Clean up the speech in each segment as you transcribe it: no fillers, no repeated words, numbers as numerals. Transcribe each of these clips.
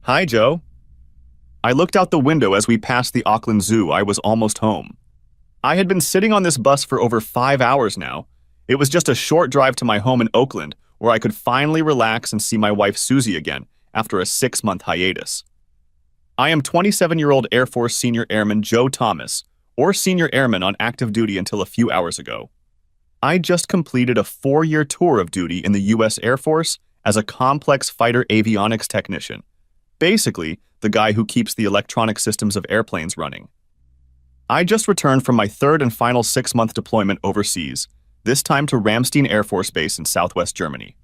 Hi, Joe. I looked out the window as we passed the Auckland Zoo. I was almost home. I had been sitting on this bus for over 5 hours now. It was just a short drive to my home in Oakland, where I could finally relax and see my wife Susie again after a 6-month hiatus. I am 27-year-old Air Force Senior Airman Joe Thomas, or Senior Airman on active duty until a few hours ago. I just completed a 4-year tour of duty in the U.S. Air Force as a complex fighter avionics technician, basically the guy who keeps the electronic systems of airplanes running. I just returned from my third and final 6-month deployment overseas, this time to Ramstein Air Force Base in southwest Germany.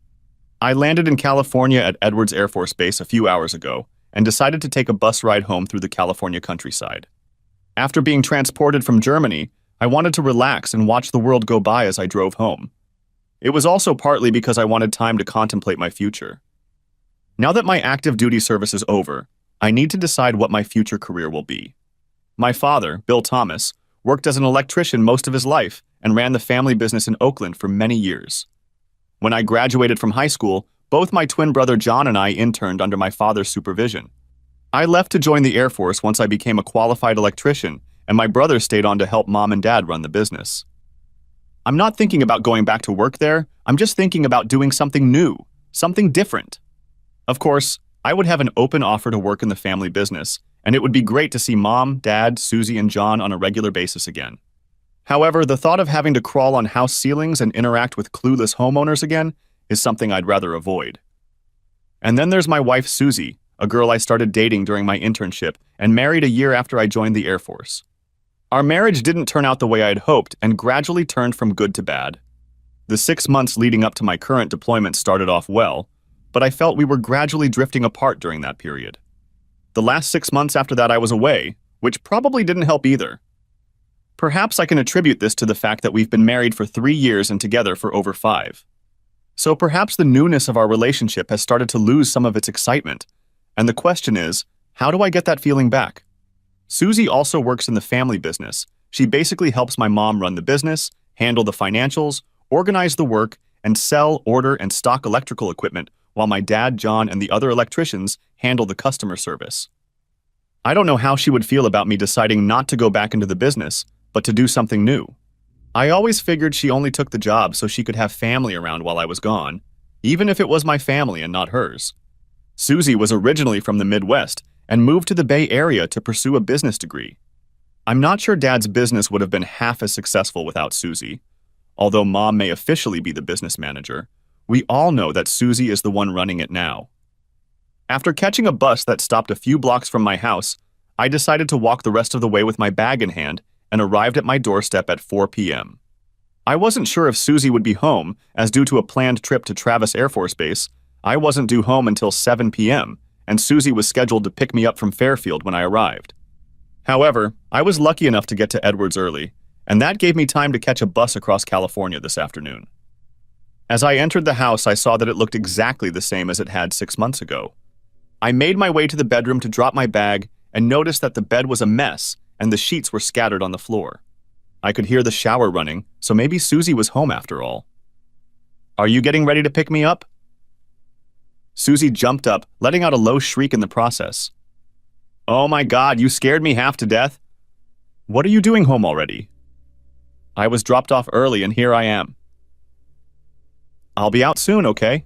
I landed in California at Edwards Air Force Base a few hours ago and decided to take a bus ride home through the California countryside. After being transported from Germany, I wanted to relax and watch the world go by as I drove home. It was also partly because I wanted time to contemplate my future. Now that my active duty service is over, I need to decide what my future career will be. My father, Bill Thomas, worked as an electrician most of his life and ran the family business in Oakland for many years. When I graduated from high school, both my twin brother John and I interned under my father's supervision. I left to join the Air Force once I became a qualified electrician, and my brother stayed on to help Mom and Dad run the business. I'm not thinking about going back to work there. I'm just thinking about doing something new, something different. Of course, I would have an open offer to work in the family business, and it would be great to see Mom, Dad, Susie, and John on a regular basis again. However, the thought of having to crawl on house ceilings and interact with clueless homeowners again is something I'd rather avoid. And then there's my wife, Susie, a girl I started dating during my internship and married a year after I joined the Air Force. Our marriage didn't turn out the way I'd hoped and gradually turned from good to bad. The 6 months leading up to my current deployment started off well, but I felt we were gradually drifting apart during that period. The last 6 months after that I was away, which probably didn't help either. Perhaps I can attribute this to the fact that we've been married for 3 years and together for over 5. So perhaps the newness of our relationship has started to lose some of its excitement, and the question is, how do I get that feeling back? Susie also works in the family business. She basically helps my mom run the business, handle the financials, organize the work, and sell, order, and stock electrical equipment, while my dad, John, and the other electricians handle the customer service. I don't know how she would feel about me deciding not to go back into the business, but to do something new. I always figured she only took the job so she could have family around while I was gone, even if it was my family and not hers. Susie was originally from the Midwest and moved to the Bay Area to pursue a business degree. I'm not sure Dad's business would have been half as successful without Susie. Although Mom may officially be the business manager, we all know that Susie is the one running it now. After catching a bus that stopped a few blocks from my house, I decided to walk the rest of the way with my bag in hand and arrived at my doorstep at 4 p.m. I wasn't sure if Susie would be home, as due to a planned trip to Travis Air Force Base, I wasn't due home until 7 p.m., and Susie was scheduled to pick me up from Fairfield when I arrived. However, I was lucky enough to get to Edwards early, and that gave me time to catch a bus across California this afternoon. As I entered the house, I saw that it looked exactly the same as it had 6 months ago. I made my way to the bedroom to drop my bag and noticed that the bed was a mess and the sheets were scattered on the floor. I could hear the shower running, so maybe Susie was home after all. "Are you getting ready to pick me up?" Susie jumped up, letting out a low shriek in the process. "Oh my God, you scared me half to death. What are you doing home already?" "I was dropped off early and here I am." "I'll be out soon, okay?"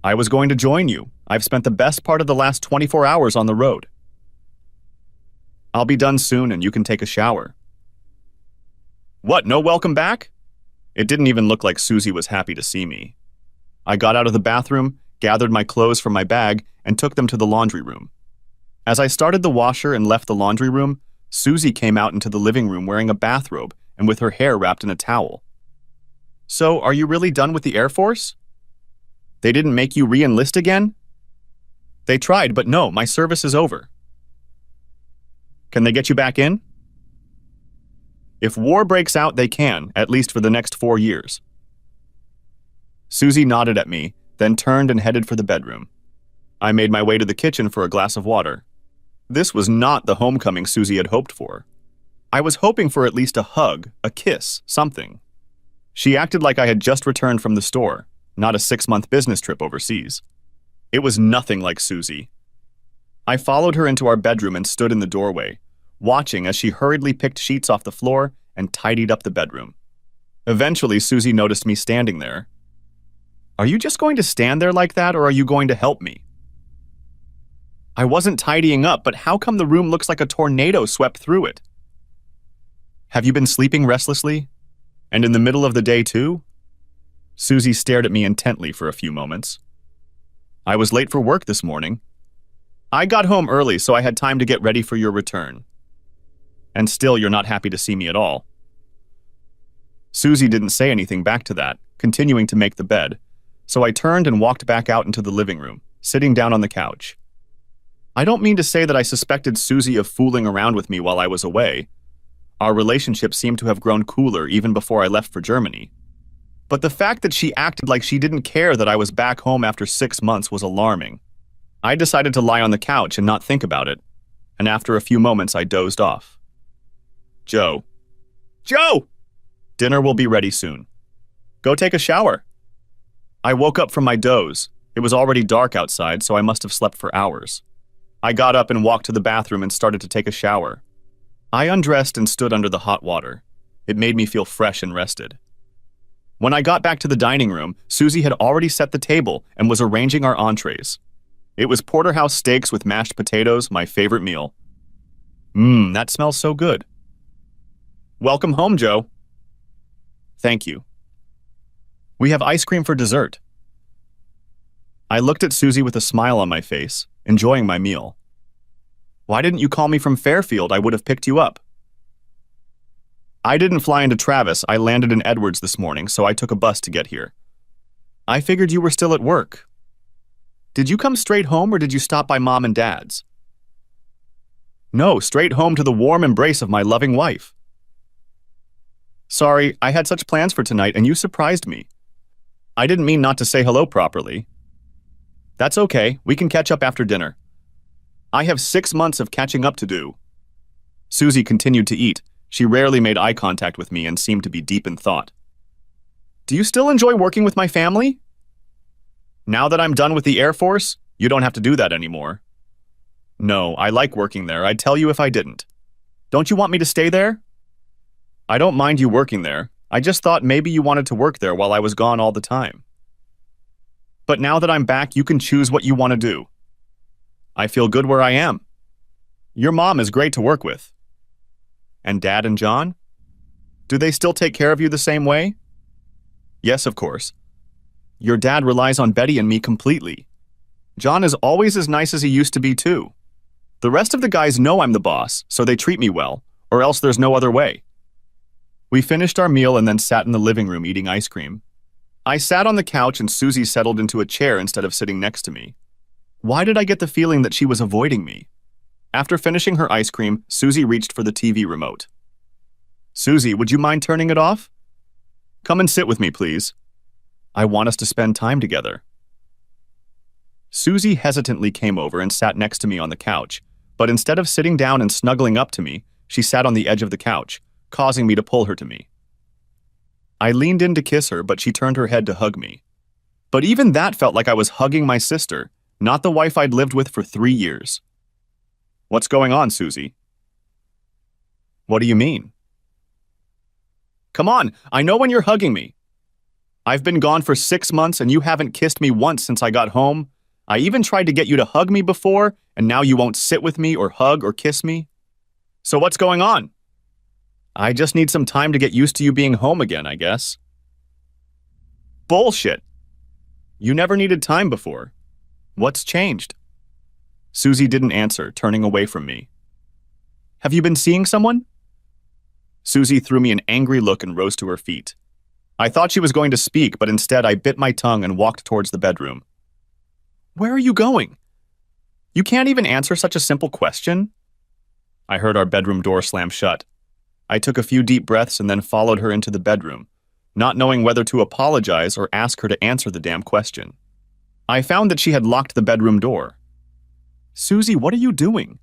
"I was going to join you. I've spent the best part of the last 24 hours on the road." "I'll be done soon and you can take a shower." "What, no welcome back?" It didn't even look like Susie was happy to see me. I got out of the bathroom, gathered my clothes from my bag, and took them to the laundry room. As I started the washer and left the laundry room, Susie came out into the living room wearing a bathrobe and with her hair wrapped in a towel. "So, are you really done with the Air Force? They didn't make you re-enlist again?" "They tried, but no, my service is over." "Can they get you back in?" "If war breaks out, they can, at least for the next 4 years." Susie nodded at me, then turned and headed for the bedroom. I made my way to the kitchen for a glass of water. This was not the homecoming Susie had hoped for. I was hoping for at least a hug, a kiss, something. She acted like I had just returned from the store, not a 6-month business trip overseas. It was nothing like Susie. I followed her into our bedroom and stood in the doorway, watching as she hurriedly picked sheets off the floor and tidied up the bedroom. Eventually, Susie noticed me standing there. "Are you just going to stand there like that, or are you going to help me?" "I wasn't tidying up, but how come the room looks like a tornado swept through it?" "Have you been sleeping restlessly? And in the middle of the day, too?" Susie stared at me intently for a few moments. "I was late for work this morning. I got home early, so I had time to get ready for your return. And still, you're not happy to see me at all." Susie didn't say anything back to that, continuing to make the bed, so I turned and walked back out into the living room, sitting down on the couch. I don't mean to say that I suspected Susie of fooling around with me while I was away. Our relationship seemed to have grown cooler even before I left for Germany. But the fact that she acted like she didn't care that I was back home after 6 months was alarming. I decided to lie on the couch and not think about it, and after a few moments I dozed off. Joe. "Joe! Dinner will be ready soon. Go take a shower." I woke up from my doze. It was already dark outside, so I must have slept for hours. I got up and walked to the bathroom and started to take a shower. I undressed and stood under the hot water. It made me feel fresh and rested. When I got back to the dining room, Susie had already set the table and was arranging our entrees. It was porterhouse steaks with mashed potatoes, my favorite meal. That smells so good. "Welcome home, Joe." "Thank you. We have ice cream for dessert." I looked at Susie with a smile on my face, enjoying my meal. "Why didn't you call me from Fairfield? I would have picked you up." "I didn't fly into Travis. I landed in Edwards this morning, so I took a bus to get here. I figured you were still at work. Did you come straight home or did you stop by Mom and Dad's?" "No, straight home to the warm embrace of my loving wife." "Sorry, I had such plans for tonight and you surprised me. I didn't mean not to say hello properly." "That's okay, we can catch up after dinner. I have 6 months of catching up to do." Susie continued to eat. She rarely made eye contact with me and seemed to be deep in thought. "Do you still enjoy working with my family?" "Now that I'm done with the Air Force, you don't have to do that anymore." "No, I like working there. I'd tell you if I didn't. Don't you want me to stay there?" "I don't mind you working there. I just thought maybe you wanted to work there while I was gone all the time. But now that I'm back, you can choose what you want to do. I feel good where I am. Your mom is great to work with." "And Dad and John? Do they still take care of you the same way?" "Yes, of course. Your dad relies on Betty and me completely. John is always as nice as he used to be, too. The rest of the guys know I'm the boss, so they treat me well, or else there's no other way." We finished our meal and then sat in the living room eating ice cream. I sat on the couch and Susie settled into a chair instead of sitting next to me. Why did I get the feeling that she was avoiding me? After finishing her ice cream, Susie reached for the TV remote. "Susie, would you mind turning it off? Come and sit with me, please. I want us to spend time together." Susie hesitantly came over and sat next to me on the couch, but instead of sitting down and snuggling up to me, she sat on the edge of the couch, causing me to pull her to me. I leaned in to kiss her, but she turned her head to hug me. But even that felt like I was hugging my sister, not the wife I'd lived with for 3 years. "What's going on, Susie?" "What do you mean?" "Come on, I know when you're hugging me. I've been gone for 6 months and you haven't kissed me once since I got home. I even tried to get you to hug me before, and now you won't sit with me or hug or kiss me. So what's going on?" "I just need some time to get used to you being home again, I guess." "Bullshit. You never needed time before. What's changed?" Susie didn't answer, turning away from me. "Have you been seeing someone?" Susie threw me an angry look and rose to her feet. I thought she was going to speak, but instead I bit my tongue and walked towards the bedroom. "Where are you going? You can't even answer such a simple question?" I heard our bedroom door slam shut. I took a few deep breaths and then followed her into the bedroom, not knowing whether to apologize or ask her to answer the damn question. I found that she had locked the bedroom door. "Susie, what are you doing?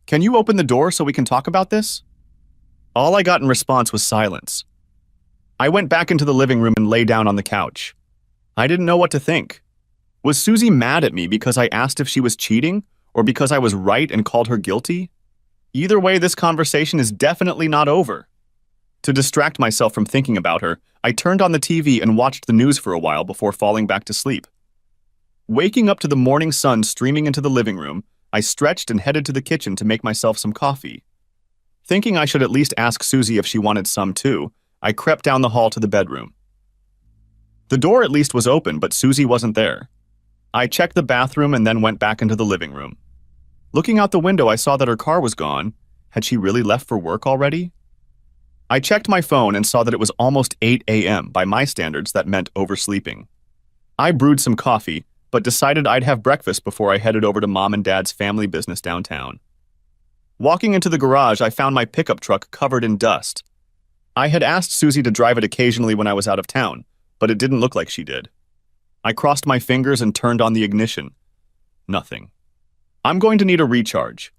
Can you open the door so we can talk about this?" All I got in response was silence. I went back into the living room and lay down on the couch. I didn't know what to think. Was Susie mad at me because I asked if she was cheating, or because I was right and called her guilty? Either way, this conversation is definitely not over. To distract myself from thinking about her, I turned on the TV and watched the news for a while before falling back to sleep. Waking up to the morning sun streaming into the living room, I stretched and headed to the kitchen to make myself some coffee. Thinking I should at least ask Susie if she wanted some too, I crept down the hall to the bedroom. The door at least was open, but Susie wasn't there. I checked the bathroom and then went back into the living room. Looking out the window, I saw that her car was gone. Had she really left for work already? I checked my phone and saw that it was almost 8 a.m. By my standards, that meant oversleeping. I brewed some coffee, but decided I'd have breakfast before I headed over to Mom and Dad's family business downtown. Walking into the garage, I found my pickup truck covered in dust. I had asked Susie to drive it occasionally when I was out of town, but it didn't look like she did. I crossed my fingers and turned on the ignition. Nothing. I'm going to need a recharge.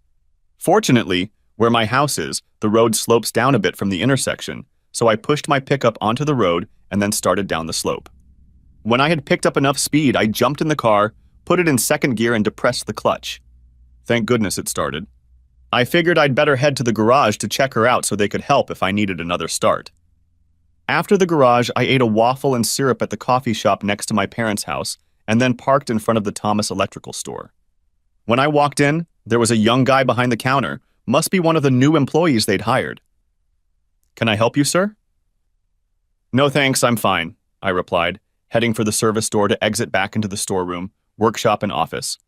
Fortunately, where my house is, the road slopes down a bit from the intersection, so I pushed my pickup onto the road and then started down the slope. When I had picked up enough speed, I jumped in the car, put it in second gear and depressed the clutch. Thank goodness it started. I figured I'd better head to the garage to check her out so they could help if I needed another start. After the garage, I ate a waffle and syrup at the coffee shop next to my parents' house and then parked in front of the Thomas Electrical store. When I walked in, there was a young guy behind the counter, must be one of the new employees they'd hired. "Can I help you, sir?" "No thanks, I'm fine," I replied, heading for the service door to exit back into the storeroom, workshop and office.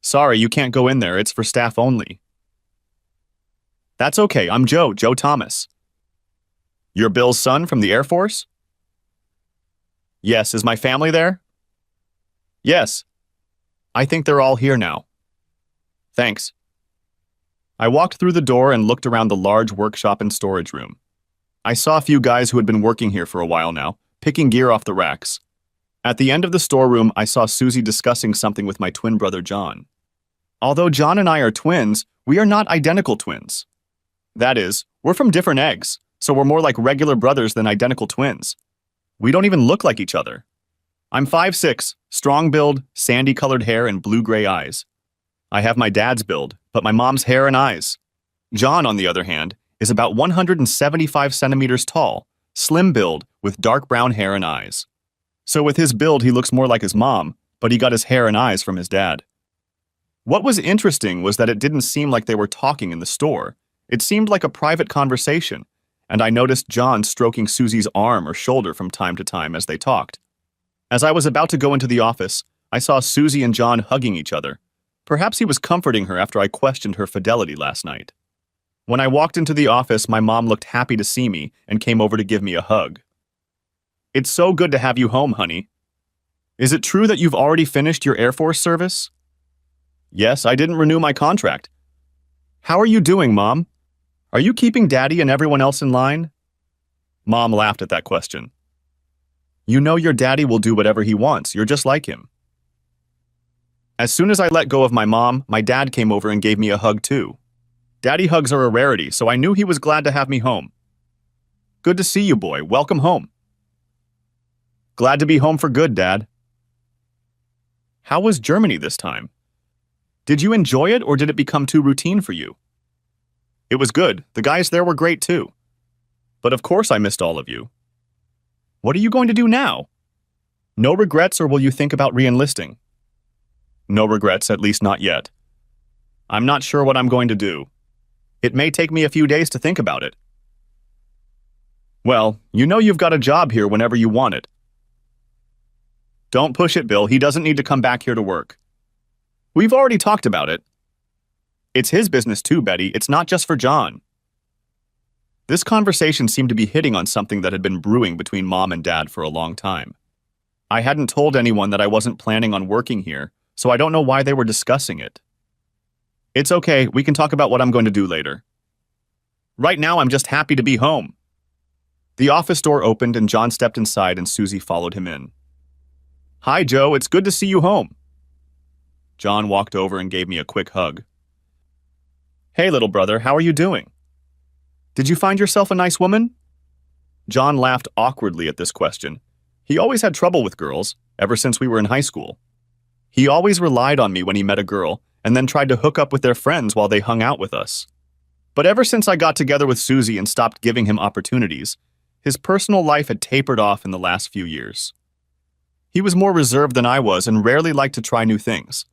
"Sorry, you can't go in there, it's for staff only." "That's okay, I'm Joe Thomas." "You're Bill's son from the Air Force?" "Yes, is my family there?" "Yes. I think they're all here now." "Thanks." I walked through the door and looked around the large workshop and storage room. I saw a few guys who had been working here for a while now, picking gear off the racks. At the end of the storeroom, I saw Susie discussing something with my twin brother John. Although John and I are twins, we are not identical twins. That is, we're from different eggs, so we're more like regular brothers than identical twins. We don't even look like each other. I'm 5'6", strong build, sandy-colored hair, and blue-gray eyes. I have my dad's build, but my mom's hair and eyes. John, on the other hand, is about 175 centimeters tall, slim build, with dark brown hair and eyes. So with his build, he looks more like his mom, but he got his hair and eyes from his dad. What was interesting was that it didn't seem like they were talking in the store. It seemed like a private conversation, and I noticed John stroking Susie's arm or shoulder from time to time as they talked. As I was about to go into the office, I saw Susie and John hugging each other. Perhaps he was comforting her after I questioned her fidelity last night. When I walked into the office, my mom looked happy to see me and came over to give me a hug. "It's so good to have you home, honey. Is it true that you've already finished your Air Force service?" "Yes, I didn't renew my contract." "How are you doing, Mom? Are you keeping Daddy and everyone else in line?" Mom laughed at that question. "You know your daddy will do whatever he wants. You're just like him." As soon as I let go of my mom, my dad came over and gave me a hug too. Daddy hugs are a rarity, so I knew he was glad to have me home. "Good to see you, boy. Welcome home." "Glad to be home for good, Dad." "How was Germany this time? Did you enjoy it, or did it become too routine for you?" "It was good. The guys there were great too. But of course I missed all of you." "What are you going to do now? No regrets, or will you think about re-enlisting?" "No regrets, at least not yet. I'm not sure what I'm going to do. It may take me a few days to think about it." "Well, you know you've got a job here whenever you want it." "Don't push it, Bill. He doesn't need to come back here to work." "We've already talked about it." "It's his business too, Betty. It's not just for John." This conversation seemed to be hitting on something that had been brewing between Mom and Dad for a long time. I hadn't told anyone that I wasn't planning on working here, so I don't know why they were discussing it. "It's okay, we can talk about what I'm going to do later. Right now, I'm just happy to be home." The office door opened and John stepped inside and Susie followed him in. "Hi, Joe, it's good to see you home." John walked over and gave me a quick hug. "Hey, little brother, how are you doing? Did you find yourself a nice woman?" John laughed awkwardly at this question. He always had trouble with girls, ever since we were in high school. He always relied on me when he met a girl, and then tried to hook up with their friends while they hung out with us. But ever since I got together with Susie and stopped giving him opportunities, his personal life had tapered off in the last few years. He was more reserved than I was and rarely liked to try new things.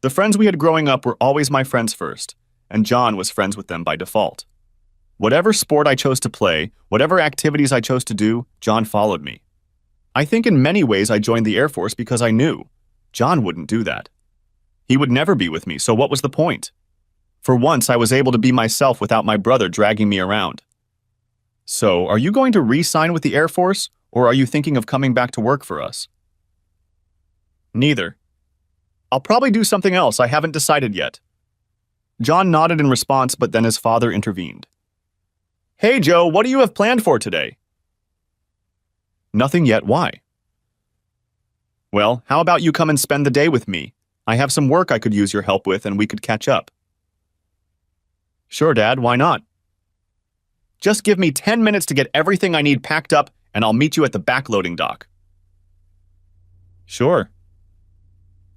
The friends we had growing up were always my friends first, and John was friends with them by default. Whatever sport I chose to play, whatever activities I chose to do, John followed me. I think in many ways I joined the Air Force because I knew John wouldn't do that. He would never be with me, so what was the point? For once, I was able to be myself without my brother dragging me around. So, are you going to re-sign with the Air Force, or are you thinking of coming back to work for us? Neither. I'll probably do something else. I haven't decided yet. John nodded in response, but then his father intervened. Hey, Joe, what do you have planned for today? Nothing yet. Why? Well, how about you come and spend the day with me? I have some work I could use your help with and we could catch up. Sure, Dad, why not? Just give me 10 minutes to get everything I need packed up and I'll meet you at the backloading dock. Sure.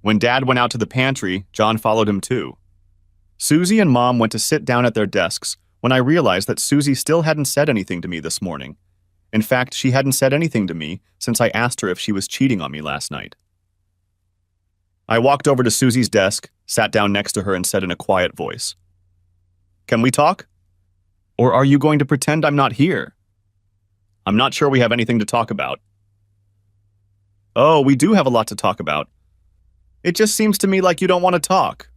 When Dad went out to the pantry, John followed him too. Susie and Mom went to sit down at their desks when I realized that Susie still hadn't said anything to me this morning. In fact, she hadn't said anything to me since I asked her if she was cheating on me last night. I walked over to Susie's desk, sat down next to her and said in a quiet voice, Can we talk? Or are you going to pretend I'm not here? I'm not sure we have anything to talk about. Oh, we do have a lot to talk about. It just seems to me like you don't want to talk.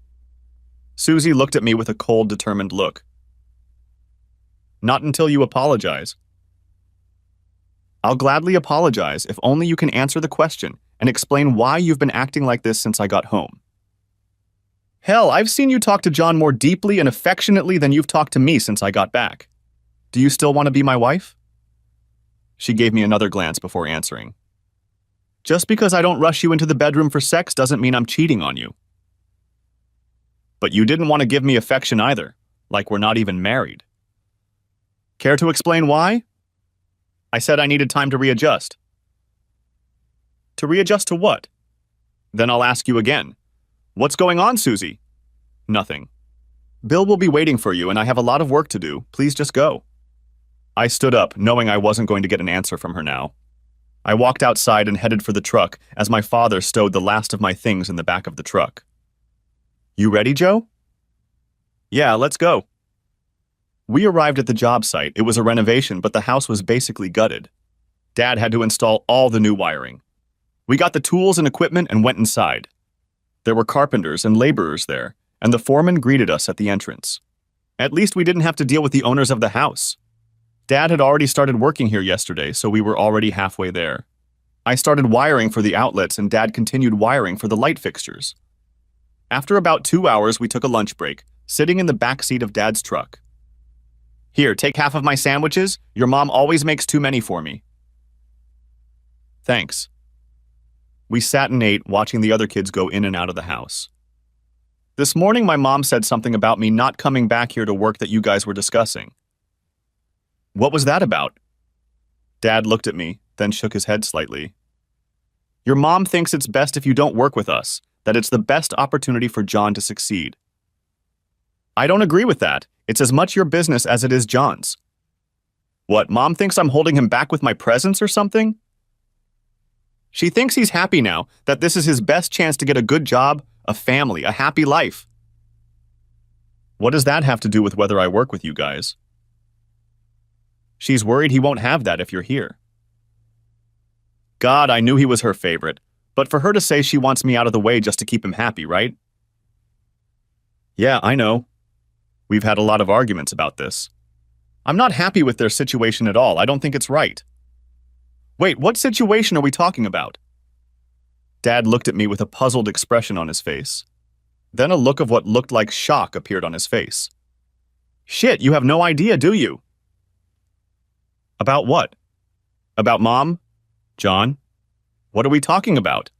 Susie looked at me with a cold, determined look. Not until you apologize. I'll gladly apologize if only you can answer the question and explain why you've been acting like this since I got home. Hell, I've seen you talk to John more deeply and affectionately than you've talked to me since I got back. Do you still want to be my wife? She gave me another glance before answering. Just because I don't rush you into the bedroom for sex doesn't mean I'm cheating on you. But you didn't want to give me affection either, like we're not even married. Care to explain why? I said I needed time to readjust. To readjust to what? Then I'll ask you again. What's going on, Susie? Nothing. Bill will be waiting for you and I have a lot of work to do. Please just go. I stood up, knowing I wasn't going to get an answer from her now. I walked outside and headed for the truck as my father stowed the last of my things in the back of the truck. You ready, Joe? Yeah, let's go. We arrived at the job site. It was a renovation, but the house was basically gutted. Dad had to install all the new wiring. We got the tools and equipment and went inside. There were carpenters and laborers there, and the foreman greeted us at the entrance. At least we didn't have to deal with the owners of the house. Dad had already started working here yesterday, so we were already halfway there. I started wiring for the outlets and Dad continued wiring for the light fixtures. After about 2 hours, we took a lunch break, sitting in the back seat of Dad's truck. Here, take half of my sandwiches. Your mom always makes too many for me. Thanks. We sat and ate, watching the other kids go in and out of the house. This morning, my mom said something about me not coming back here to work that you guys were discussing. What was that about? Dad looked at me, then shook his head slightly. Your mom thinks it's best if you don't work with us, that it's the best opportunity for John to succeed. I don't agree with that. It's as much your business as it is John's. What, Mom thinks I'm holding him back with my presence or something? She thinks he's happy now, that this is his best chance to get a good job, a family, a happy life. What does that have to do with whether I work with you guys? She's worried he won't have that if you're here. God, I knew he was her favorite, but for her to say she wants me out of the way just to keep him happy, right? Yeah, I know. We've had a lot of arguments about this. I'm not happy with their situation at all. I don't think it's right. Wait, what situation are we talking about? Dad looked at me with a puzzled expression on his face. Then a look of what looked like shock appeared on his face. Shit, you have no idea, do you? About what? About Mom? John? What are we talking about?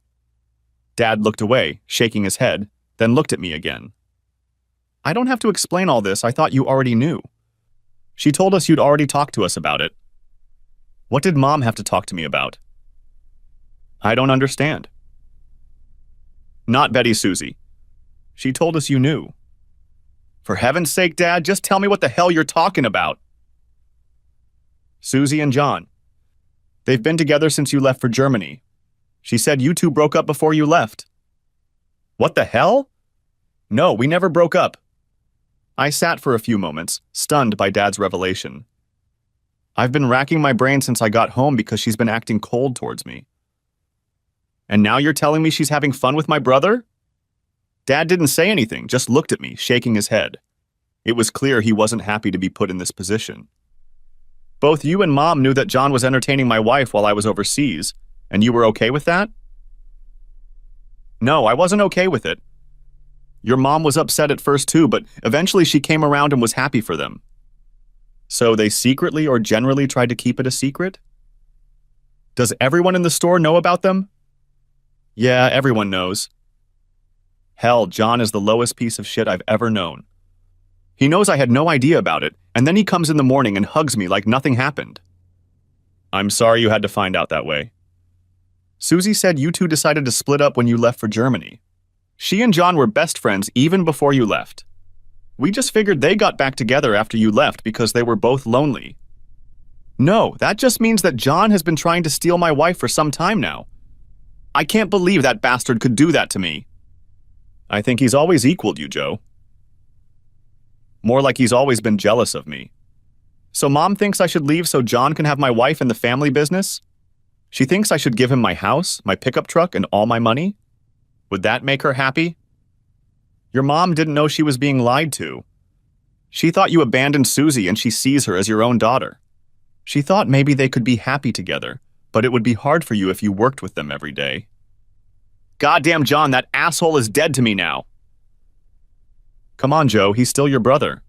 Dad looked away, shaking his head, then looked at me again. I don't have to explain all this. I thought you already knew. She told us you'd already talked to us about it. What did Mom have to talk to me about? I don't understand. Not Betty Susie. She told us you knew. For heaven's sake, Dad, just tell me what the hell you're talking about. Susie and John. They've been together since you left for Germany. She said you two broke up before you left. What the hell? No, we never broke up. I sat for a few moments, stunned by Dad's revelation. I've been racking my brain since I got home because she's been acting cold towards me. And now you're telling me she's having fun with my brother? Dad didn't say anything, just looked at me, shaking his head. It was clear he wasn't happy to be put in this position. Both you and Mom knew that John was entertaining my wife while I was overseas, and you were okay with that? No, I wasn't okay with it. Your mom was upset at first too, but eventually she came around and was happy for them. So they secretly or generally tried to keep it a secret? Does everyone in the store know about them? Yeah, everyone knows. Hell, John is the lowest piece of shit I've ever known. He knows I had no idea about it, and then he comes in the morning and hugs me like nothing happened. I'm sorry you had to find out that way. Susie said you two decided to split up when you left for Germany. She and John were best friends even before you left. We just figured they got back together after you left because they were both lonely. No, that just means that John has been trying to steal my wife for some time now. I can't believe that bastard could do that to me. I think he's always equaled you, Joe. More like he's always been jealous of me. So Mom thinks I should leave so John can have my wife and the family business? She thinks I should give him my house, my pickup truck, and all my money? Would that make her happy? Your mom didn't know she was being lied to. She thought you abandoned Susie and she sees her as your own daughter. She thought maybe they could be happy together, but it would be hard for you if you worked with them every day. Goddamn John, that asshole is dead to me now. Come on, Joe, he's still your brother.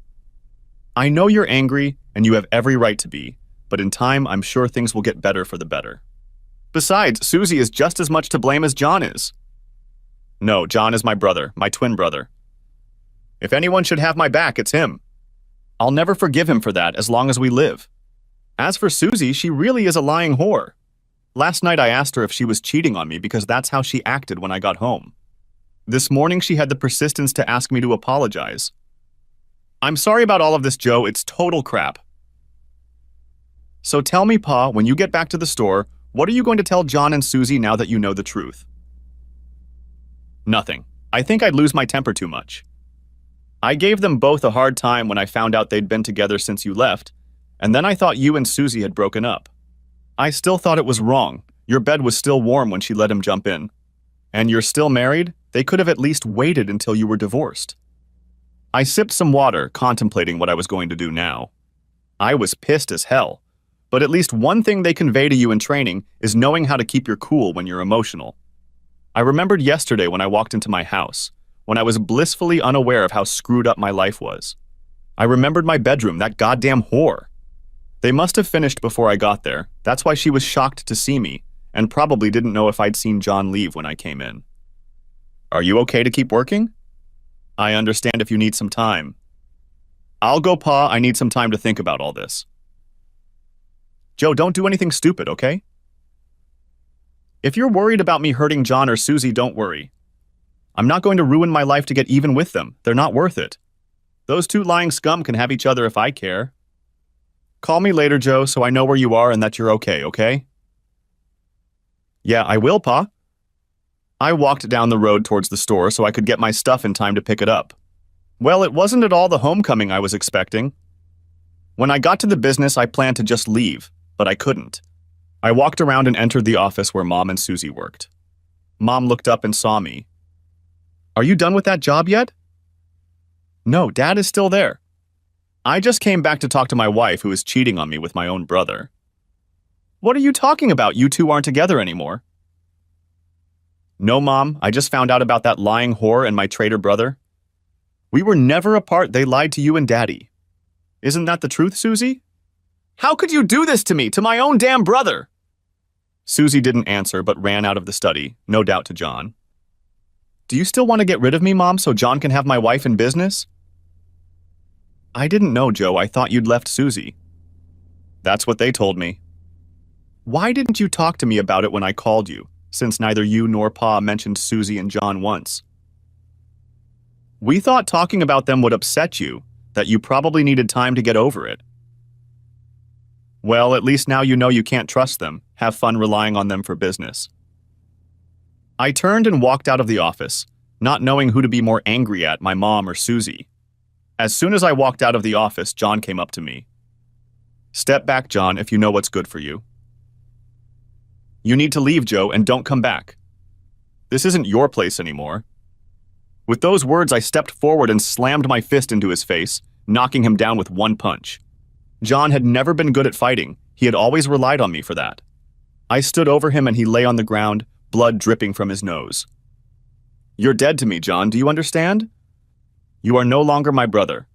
I know you're angry, and you have every right to be, but in time, I'm sure things will get better for the better. Besides, Susie is just as much to blame as John is. No, John is my brother, my twin brother. If anyone should have my back, it's him. I'll never forgive him for that as long as we live. As for Susie, she really is a lying whore. Last night I asked her if she was cheating on me because that's how she acted when I got home. This morning she had the persistence to ask me to apologize. I'm sorry about all of this, Joe. It's total crap. So tell me, Pa, when you get back to the store, what are you going to tell John and Susie now that you know the truth? Nothing. I think I'd lose my temper too much. I gave them both a hard time when I found out they'd been together since you left, and then I thought you and Susie had broken up. I still thought it was wrong. Your bed was still warm when she let him jump in. And you're still married? They could have at least waited until you were divorced. I sipped some water, contemplating what I was going to do now. I was pissed as hell, but at least one thing they convey to you in training is knowing how to keep your cool when you're emotional. I remembered yesterday when I walked into my house, when I was blissfully unaware of how screwed up my life was. I remembered my bedroom, that goddamn whore. They must have finished before I got there. That's why she was shocked to see me, and probably didn't know if I'd seen John leave when I came in. Are you okay to keep working? I understand if you need some time. I'll go, Pa. I need some time to think about all this. Joe, don't do anything stupid, okay? If you're worried about me hurting John or Susie, don't worry. I'm not going to ruin my life to get even with them. They're not worth it. Those two lying scum can have each other if I care. Call me later, Joe, so I know where you are and that you're okay, okay? Yeah, I will, Pa. I walked down the road towards the store so I could get my stuff in time to pick it up. Well, it wasn't at all the homecoming I was expecting. When I got to the business, I planned to just leave, but I couldn't. I walked around and entered the office where Mom and Susie worked. Mom looked up and saw me. Are you done with that job yet? No, Dad is still there. I just came back to talk to my wife who is cheating on me with my own brother. What are you talking about? You two aren't together anymore. No, Mom, I just found out about that lying whore and my traitor brother. We were never apart. They lied to you and Daddy. Isn't that the truth, Susie? How could you do this to me, to my own damn brother? Susie didn't answer but ran out of the study, no doubt to John. Do you still want to get rid of me, Mom, so John can have my wife and business? I didn't know, Joe. I thought you'd left Susie. That's what they told me. Why didn't you talk to me about it when I called you? since neither you nor Pa mentioned Susie and John once. We thought talking about them would upset you, that you probably needed time to get over it. Well, at least now you know you can't trust them. Have fun relying on them for business. I turned and walked out of the office, not knowing who to be more angry at, my mom or Susie. As soon as I walked out of the office, John came up to me. Step back, John, if you know what's good for you. You need to leave, Joe, and don't come back. This isn't your place anymore. With those words, I stepped forward and slammed my fist into his face, knocking him down with one punch. John had never been good at fighting. He had always relied on me for that. I stood over him and he lay on the ground, blood dripping from his nose. You're dead to me, John. Do you understand? You are no longer my brother.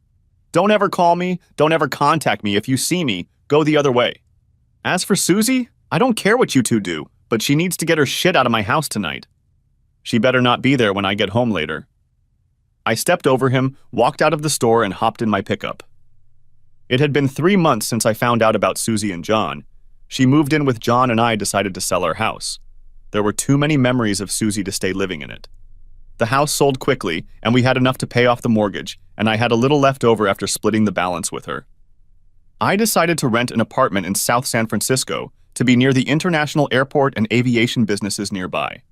Don't ever call me. Don't ever contact me. If you see me, go the other way. As for Susie, I don't care what you two do, but she needs to get her shit out of my house tonight. She better not be there when I get home later. I stepped over him, walked out of the store, and hopped in my pickup. It had been 3 months since I found out about Susie and John. She moved in with John and I decided to sell our house. There were too many memories of Susie to stay living in it. The house sold quickly, and we had enough to pay off the mortgage, and I had a little left over after splitting the balance with her. I decided to rent an apartment in South San Francisco to be near the international airport and aviation businesses nearby.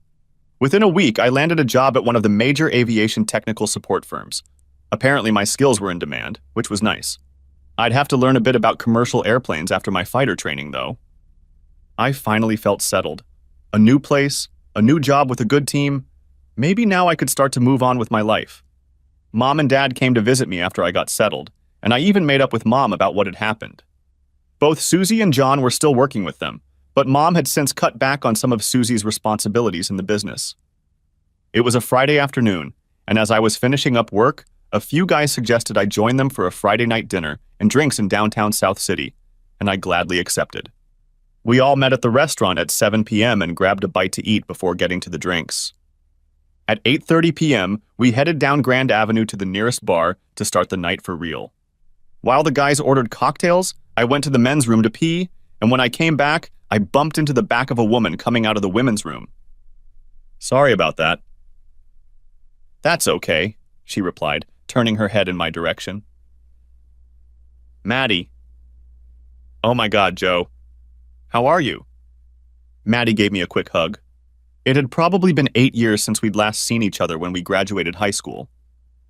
Within a week, I landed a job at one of the major aviation technical support firms. Apparently, my skills were in demand, which was nice. I'd have to learn a bit about commercial airplanes after my fighter training, though. I finally felt settled. A new place, a new job with a good team. Maybe now I could start to move on with my life. Mom and Dad came to visit me after I got settled, and I even made up with Mom about what had happened. Both Susie and John were still working with them, but Mom had since cut back on some of Susie's responsibilities in the business. It was a Friday afternoon, and as I was finishing up work, a few guys suggested I join them for a Friday night dinner and drinks in downtown South City, and I gladly accepted. We all met at the restaurant at 7 p.m. and grabbed a bite to eat before getting to the drinks. At 8:30 p.m., we headed down Grand Avenue to the nearest bar to start the night for real. While the guys ordered cocktails, I went to the men's room to pee, and when I came back, I bumped into the back of a woman coming out of the women's room. Sorry about that. That's okay, she replied, turning her head in my direction. Maddie. Oh my God, Joe. How are you? Maddie gave me a quick hug. It had probably been 8 years since we'd last seen each other when we graduated high school.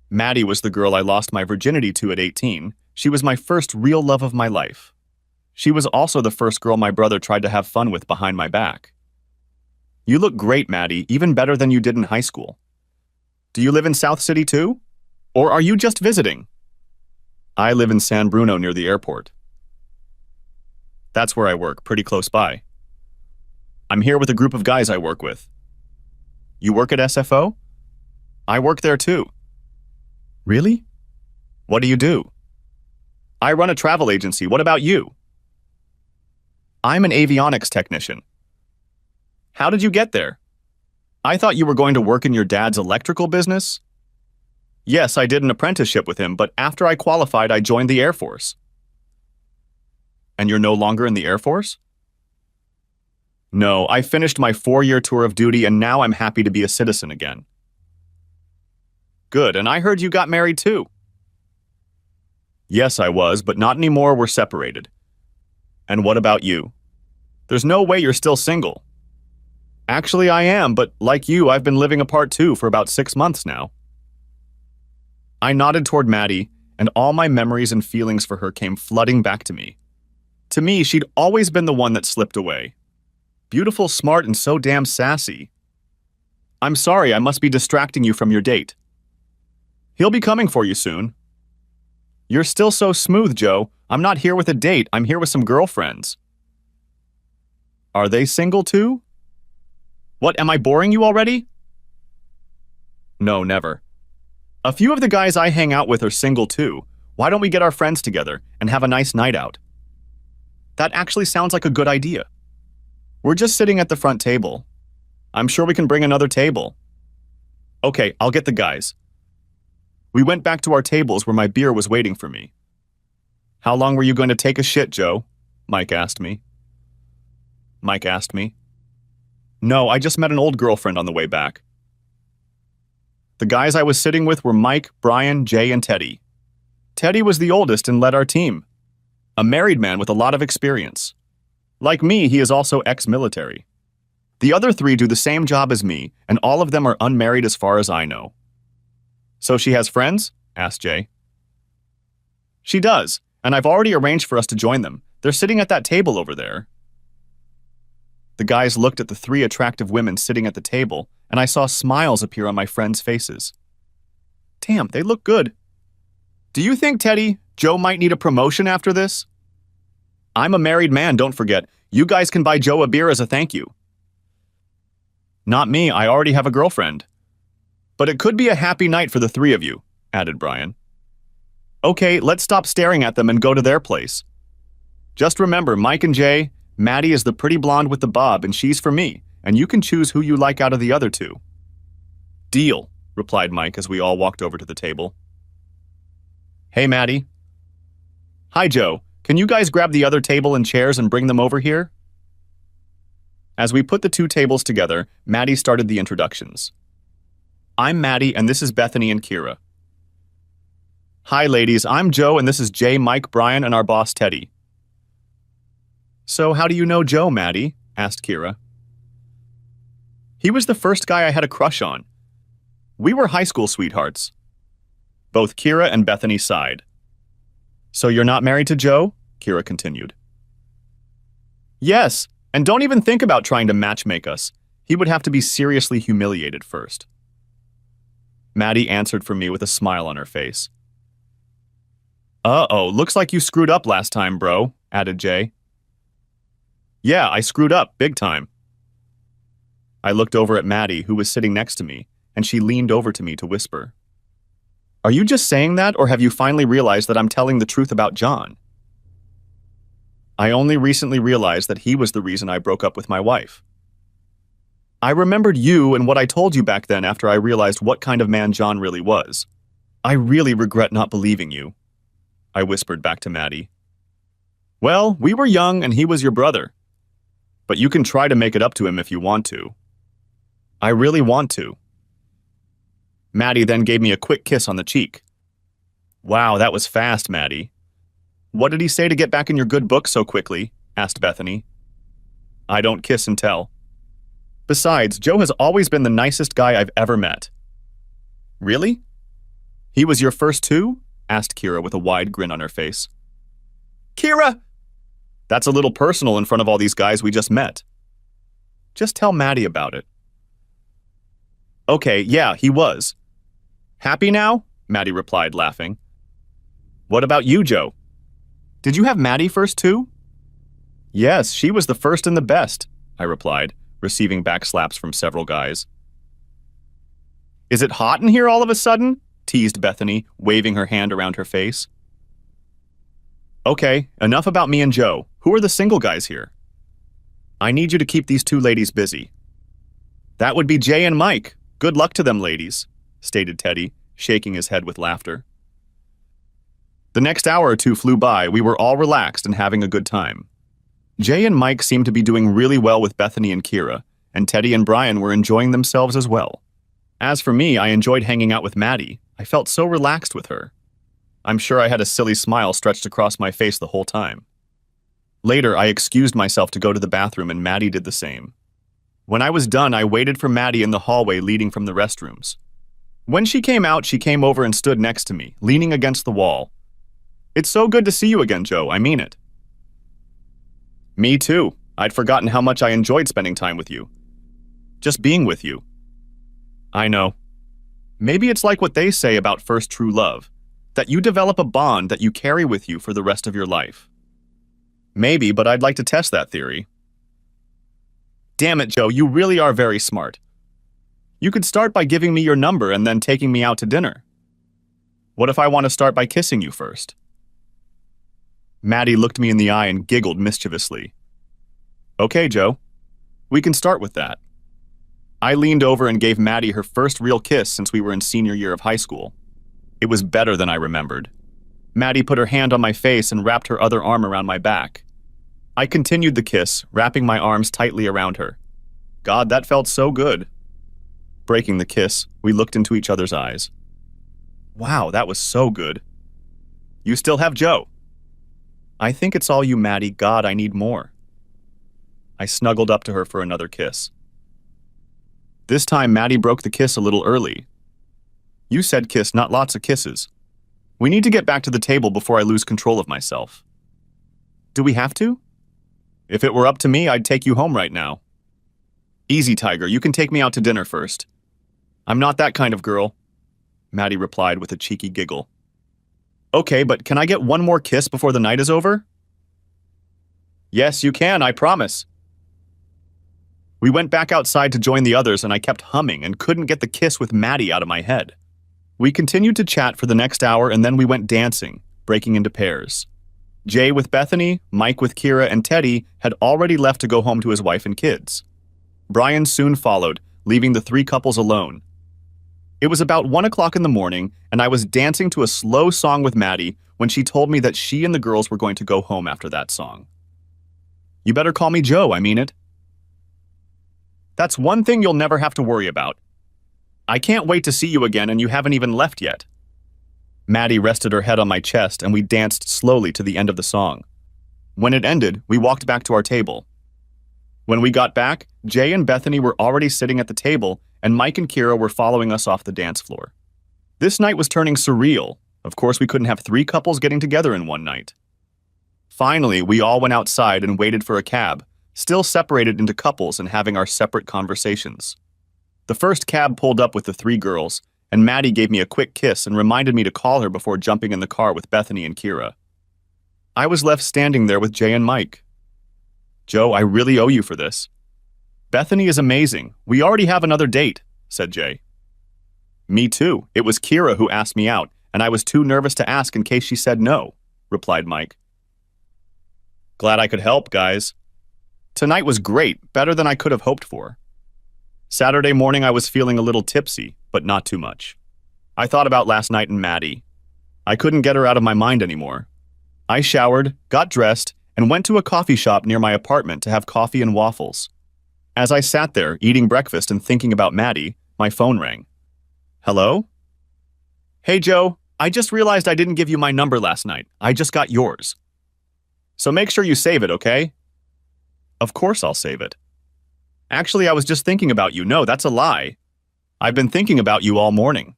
Maddie was the girl I lost my virginity to at 18. She was my first real love of my life. She was also the first girl my brother tried to have fun with behind my back. You look great, Maddie, even better than you did in high school. Do you live in South City too? Or are you just visiting? I live in San Bruno near the airport. That's where I work, pretty close by. I'm here with a group of guys I work with. You work at SFO? I work there too. Really? What do you do? I run a travel agency. What about you? I'm an avionics technician. How did you get there? I thought you were going to work in your dad's electrical business? Yes, I did an apprenticeship with him, but after I qualified, I joined the Air Force. And you're no longer in the Air Force? No, I finished my 4-year tour of duty and now I'm happy to be a citizen again. Good, and I heard you got married too. Yes, I was, but not anymore. We're separated. And what about you? There's no way you're still single. Actually, I am, but like you, I've been living apart too for about 6 months now. I nodded toward Maddie, and all my memories and feelings for her came flooding back to me. To me, she'd always been the one that slipped away. Beautiful, smart, and so damn sassy. I'm sorry, I must be distracting you from your date. He'll be coming for you soon. You're still so smooth, Joe. I'm not here with a date, I'm here with some girlfriends. Are they single too? What, am I boring you already? No, never. A few of the guys I hang out with are single too. Why don't we get our friends together and have a nice night out? That actually sounds like a good idea. We're just sitting at the front table. I'm sure we can bring another table. Okay, I'll get the guys. We went back to our tables where my beer was waiting for me. How long were you going to take a shit, Joe? Mike asked me. No, I just met an old girlfriend on the way back. The guys I was sitting with were Mike, Brian, Jay, and Teddy. Teddy was the oldest and led our team. A married man with a lot of experience. Like me, he is also ex-military. The other three do the same job as me, and all of them are unmarried as far as I know. So she has friends? Asked Jay. She does, and I've already arranged for us to join them. They're sitting at that table over there. The guys looked at the three attractive women sitting at the table, and I saw smiles appear on my friends' faces. Damn, they look good. Do you think, Teddy, Joe might need a promotion after this? I'm a married man, don't forget. You guys can buy Joe a beer as a thank you. Not me, I already have a girlfriend. But it could be a happy night for the three of you, added Brian. Okay, let's stop staring at them and go to their place. Just remember, Mike and Jay, Maddie is the pretty blonde with the bob and she's for me, and you can choose who you like out of the other two. Deal, replied Mike as we all walked over to the table. Hey, Maddie. Hi, Joe. Can you guys grab the other table and chairs and bring them over here? As we put the two tables together, Maddie started the introductions. I'm Maddie, and this is Bethany and Kira. Hi, ladies. I'm Joe, and this is Jay, Mike, Brian, and our boss, Teddy. So how do you know Joe, Maddie? Asked Kira. He was the first guy I had a crush on. We were high school sweethearts. Both Kira and Bethany sighed. So you're not married to Joe? Kira continued. Yes, and don't even think about trying to matchmake us. He would have to be seriously humiliated first. Maddie answered for me with a smile on her face. Uh-oh, looks like you screwed up last time, bro, added Jay. Yeah, I screwed up, big time. I looked over at Maddie, who was sitting next to me, and she leaned over to me to whisper. Are you just saying that, or have you finally realized that I'm telling the truth about John? I only recently realized that he was the reason I broke up with my wife. I remembered you and what I told you back then after I realized what kind of man John really was. I really regret not believing you, I whispered back to Maddie. Well, we were young and he was your brother. But you can try to make it up to him if you want to. I really want to. Maddie then gave me a quick kiss on the cheek. Wow, that was fast, Maddie. What did he say to get back in your good book so quickly? Asked Bethany. I don't kiss and tell. Besides, Joe has always been the nicest guy I've ever met. Really? He was your first two? Asked Kira with a wide grin on her face. Kira! That's a little personal in front of all these guys we just met. Just tell Maddie about it. Okay, yeah, he was. Happy now? Maddie replied, laughing. What about you, Joe? Did you have Maddie first too? Yes, she was the first and the best, I replied, receiving back slaps from several guys. Is it hot in here all of a sudden? Teased Bethany, waving her hand around her face. Okay, enough about me and Joe. Who are the single guys here? I need you to keep these two ladies busy. That would be Jay and Mike. Good luck to them, ladies, stated Teddy, shaking his head with laughter. The next hour or two flew by. We were all relaxed and having a good time. Jay and Mike seemed to be doing really well with Bethany and Kira, and Teddy and Brian were enjoying themselves as well. As for me, I enjoyed hanging out with Maddie. I felt so relaxed with her. I'm sure I had a silly smile stretched across my face the whole time. Later, I excused myself to go to the bathroom and Maddie did the same. When I was done, I waited for Maddie in the hallway leading from the restrooms. When she came out, she came over and stood next to me, leaning against the wall. It's so good to see you again, Joe. I mean it. Me too. I'd forgotten how much I enjoyed spending time with you. Just being with you. I know. Maybe it's like what they say about first true love, that you develop a bond that you carry with you for the rest of your life. Maybe, but I'd like to test that theory. Damn it, Joe, you really are very smart. You could start by giving me your number and then taking me out to dinner. What if I want to start by kissing you first? Maddie looked me in the eye and giggled mischievously. Okay, Joe. We can start with that. I leaned over and gave Maddie her first real kiss since we were in senior year of high school. It was better than I remembered. Maddie put her hand on my face and wrapped her other arm around my back. I continued the kiss, wrapping my arms tightly around her. God, that felt so good. Breaking the kiss, we looked into each other's eyes. Wow, that was so good. You still have Joe. I think it's all you, Maddie. God, I need more. I snuggled up to her for another kiss. This time, Maddie broke the kiss a little early. You said kiss, not lots of kisses. We need to get back to the table before I lose control of myself. Do we have to? If it were up to me, I'd take you home right now. Easy, Tiger, you can take me out to dinner first. I'm not that kind of girl, Maddie replied with a cheeky giggle. Okay, but can I get one more kiss before the night is over? Yes, you can, I promise. We went back outside to join the others and I kept humming and couldn't get the kiss with Maddie out of my head. We continued to chat for the next hour and then we went dancing, breaking into pairs. Jay with Bethany, Mike with Kira, and Teddy had already left to go home to his wife and kids. Brian soon followed, leaving the three couples alone. It was about 1 o'clock in the morning, and I was dancing to a slow song with Maddie when she told me that she and the girls were going to go home after that song. You better call me Joe, I mean it. That's one thing you'll never have to worry about. I can't wait to see you again, and you haven't even left yet. Maddie rested her head on my chest, and we danced slowly to the end of the song. When it ended, we walked back to our table. When we got back, Jay and Bethany were already sitting at the table, and Mike and Kira were following us off the dance floor. This night was turning surreal. Of course, we couldn't have three couples getting together in one night. Finally, we all went outside and waited for a cab, still separated into couples and having our separate conversations. The first cab pulled up with the three girls, and Maddie gave me a quick kiss and reminded me to call her before jumping in the car with Bethany and Kira. I was left standing there with Jay and Mike. Joe, I really owe you for this. Bethany is amazing. We already have another date, said Jay. Me too. It was Kira who asked me out, and I was too nervous to ask in case she said no, replied Mike. Glad I could help, guys. Tonight was great, better than I could have hoped for. Saturday morning I was feeling a little tipsy, but not too much. I thought about last night and Maddie. I couldn't get her out of my mind anymore. I showered, got dressed, and went to a coffee shop near my apartment to have coffee and waffles. As I sat there, eating breakfast and thinking about Maddie, my phone rang. Hello? Hey, Joe, I just realized I didn't give you my number last night. I just got yours. So make sure you save it, okay? Of course I'll save it. Actually, I was just thinking about you. No, that's a lie. I've been thinking about you all morning.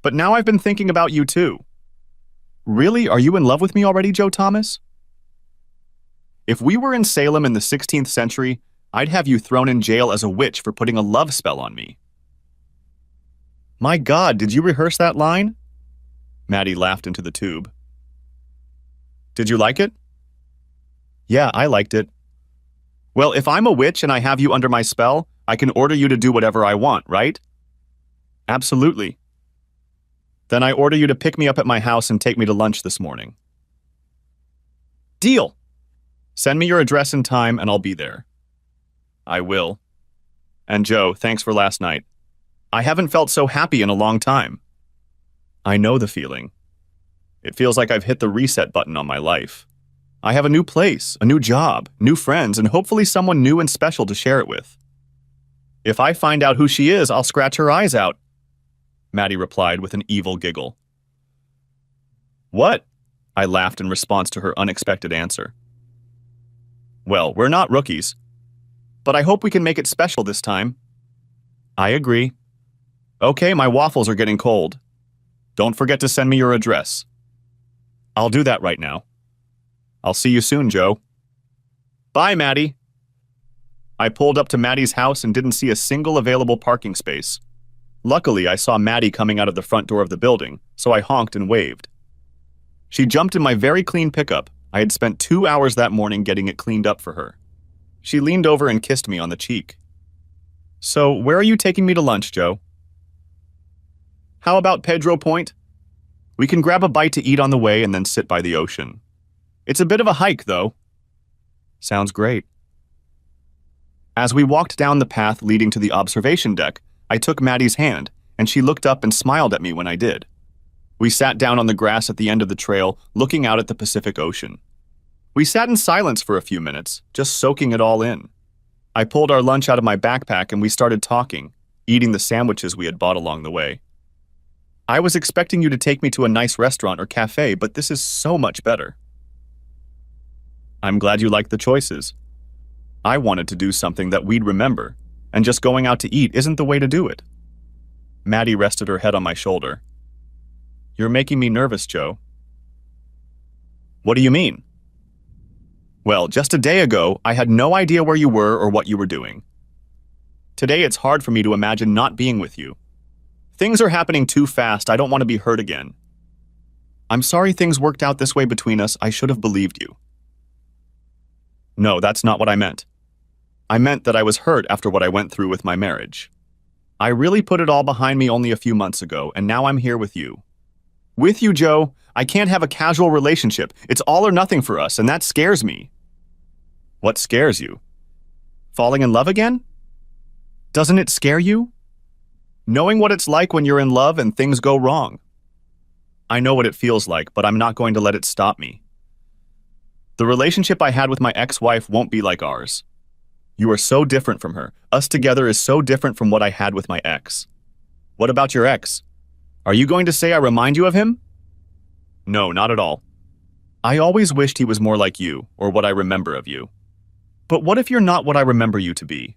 But now I've been thinking about you too. Really? Are you in love with me already, Joe Thomas? If we were in Salem in the 16th century, I'd have you thrown in jail as a witch for putting a love spell on me. My God, did you rehearse that line? Maddie laughed into the tube. Did you like it? Yeah, I liked it. Well, if I'm a witch and I have you under my spell, I can order you to do whatever I want, right? Absolutely. Then I order you to pick me up at my house and take me to lunch this morning. Deal! Send me your address and time and I'll be there. I will. And Joe, thanks for last night. I haven't felt so happy in a long time. I know the feeling. It feels like I've hit the reset button on my life. I have a new place, a new job, new friends, and hopefully someone new and special to share it with. If I find out who she is, I'll scratch her eyes out, Maddie replied with an evil giggle. What? I laughed in response to her unexpected answer. Well, we're not rookies, but I hope we can make it special this time. I agree. Okay, my waffles are getting cold. Don't forget to send me your address. I'll do that right now. I'll see you soon, Joe. Bye, Maddie. I pulled up to Maddie's house and didn't see a single available parking space. Luckily, I saw Maddie coming out of the front door of the building, so I honked and waved. She jumped in my very clean pickup. I had spent 2 hours that morning getting it cleaned up for her. She leaned over and kissed me on the cheek. So, where are you taking me to lunch, Joe? How about Pedro Point? We can grab a bite to eat on the way and then sit by the ocean. It's a bit of a hike, though. Sounds great. As we walked down the path leading to the observation deck, I took Maddie's hand, and she looked up and smiled at me when I did. We sat down on the grass at the end of the trail, looking out at the Pacific Ocean. We sat in silence for a few minutes, just soaking it all in. I pulled our lunch out of my backpack and we started talking, eating the sandwiches we had bought along the way. I was expecting you to take me to a nice restaurant or cafe, but this is so much better. I'm glad you like the choices. I wanted to do something that we'd remember, and just going out to eat isn't the way to do it. Maddie rested her head on my shoulder. You're making me nervous, Joe. What do you mean? Well, just a day ago, I had no idea where you were or what you were doing. Today, it's hard for me to imagine not being with you. Things are happening too fast. I don't want to be hurt again. I'm sorry things worked out this way between us. I should have believed you. No, that's not what I meant. I meant that I was hurt after what I went through with my marriage. I really put it all behind me only a few months ago, and now I'm here with you. With you, Joe. I can't have a casual relationship. It's all or nothing for us, and that scares me. What scares you? Falling in love again? Doesn't it scare you? Knowing what it's like when you're in love and things go wrong. I know what it feels like, but I'm not going to let it stop me. The relationship I had with my ex-wife won't be like ours. You are so different from her. Us together is so different from what I had with my ex. What about your ex? Are you going to say I remind you of him? No, not at all. I always wished he was more like you, or what I remember of you. But what if you're not what I remember you to be?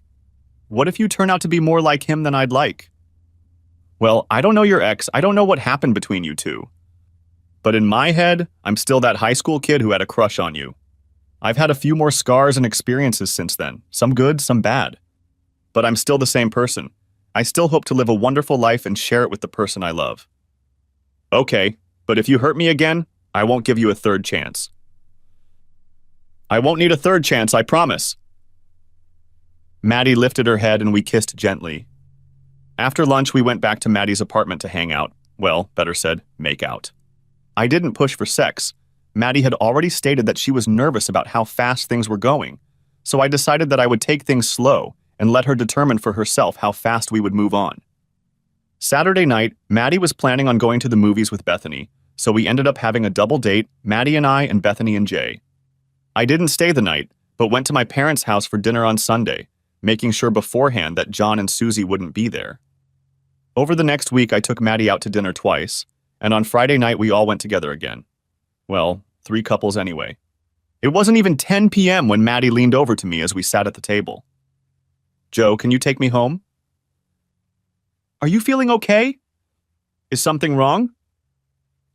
What if you turn out to be more like him than I'd like? Well, I don't know your ex. I don't know what happened between you two. But in my head, I'm still that high school kid who had a crush on you. I've had a few more scars and experiences since then, some good, some bad. But I'm still the same person. I still hope to live a wonderful life and share it with the person I love. Okay, but if you hurt me again, I won't give you a third chance. I won't need a third chance, I promise. Maddie lifted her head and we kissed gently. After lunch, we went back to Maddie's apartment to hang out. Well, better said, make out. I didn't push for sex. Maddie had already stated that she was nervous about how fast things were going, so I decided that I would take things slow and let her determine for herself how fast we would move on. Saturday night, Maddie was planning on going to the movies with Bethany, so we ended up having a double date, Maddie and I and Bethany and Jay. I didn't stay the night, but went to my parents' house for dinner on Sunday, making sure beforehand that John and Susie wouldn't be there. Over the next week, I took Maddie out to dinner twice, and on Friday night we all went together again. Well, 3 couples anyway. It wasn't even 10 p.m. when Maddie leaned over to me as we sat at the table. Joe, can you take me home? Are you feeling okay? Is something wrong?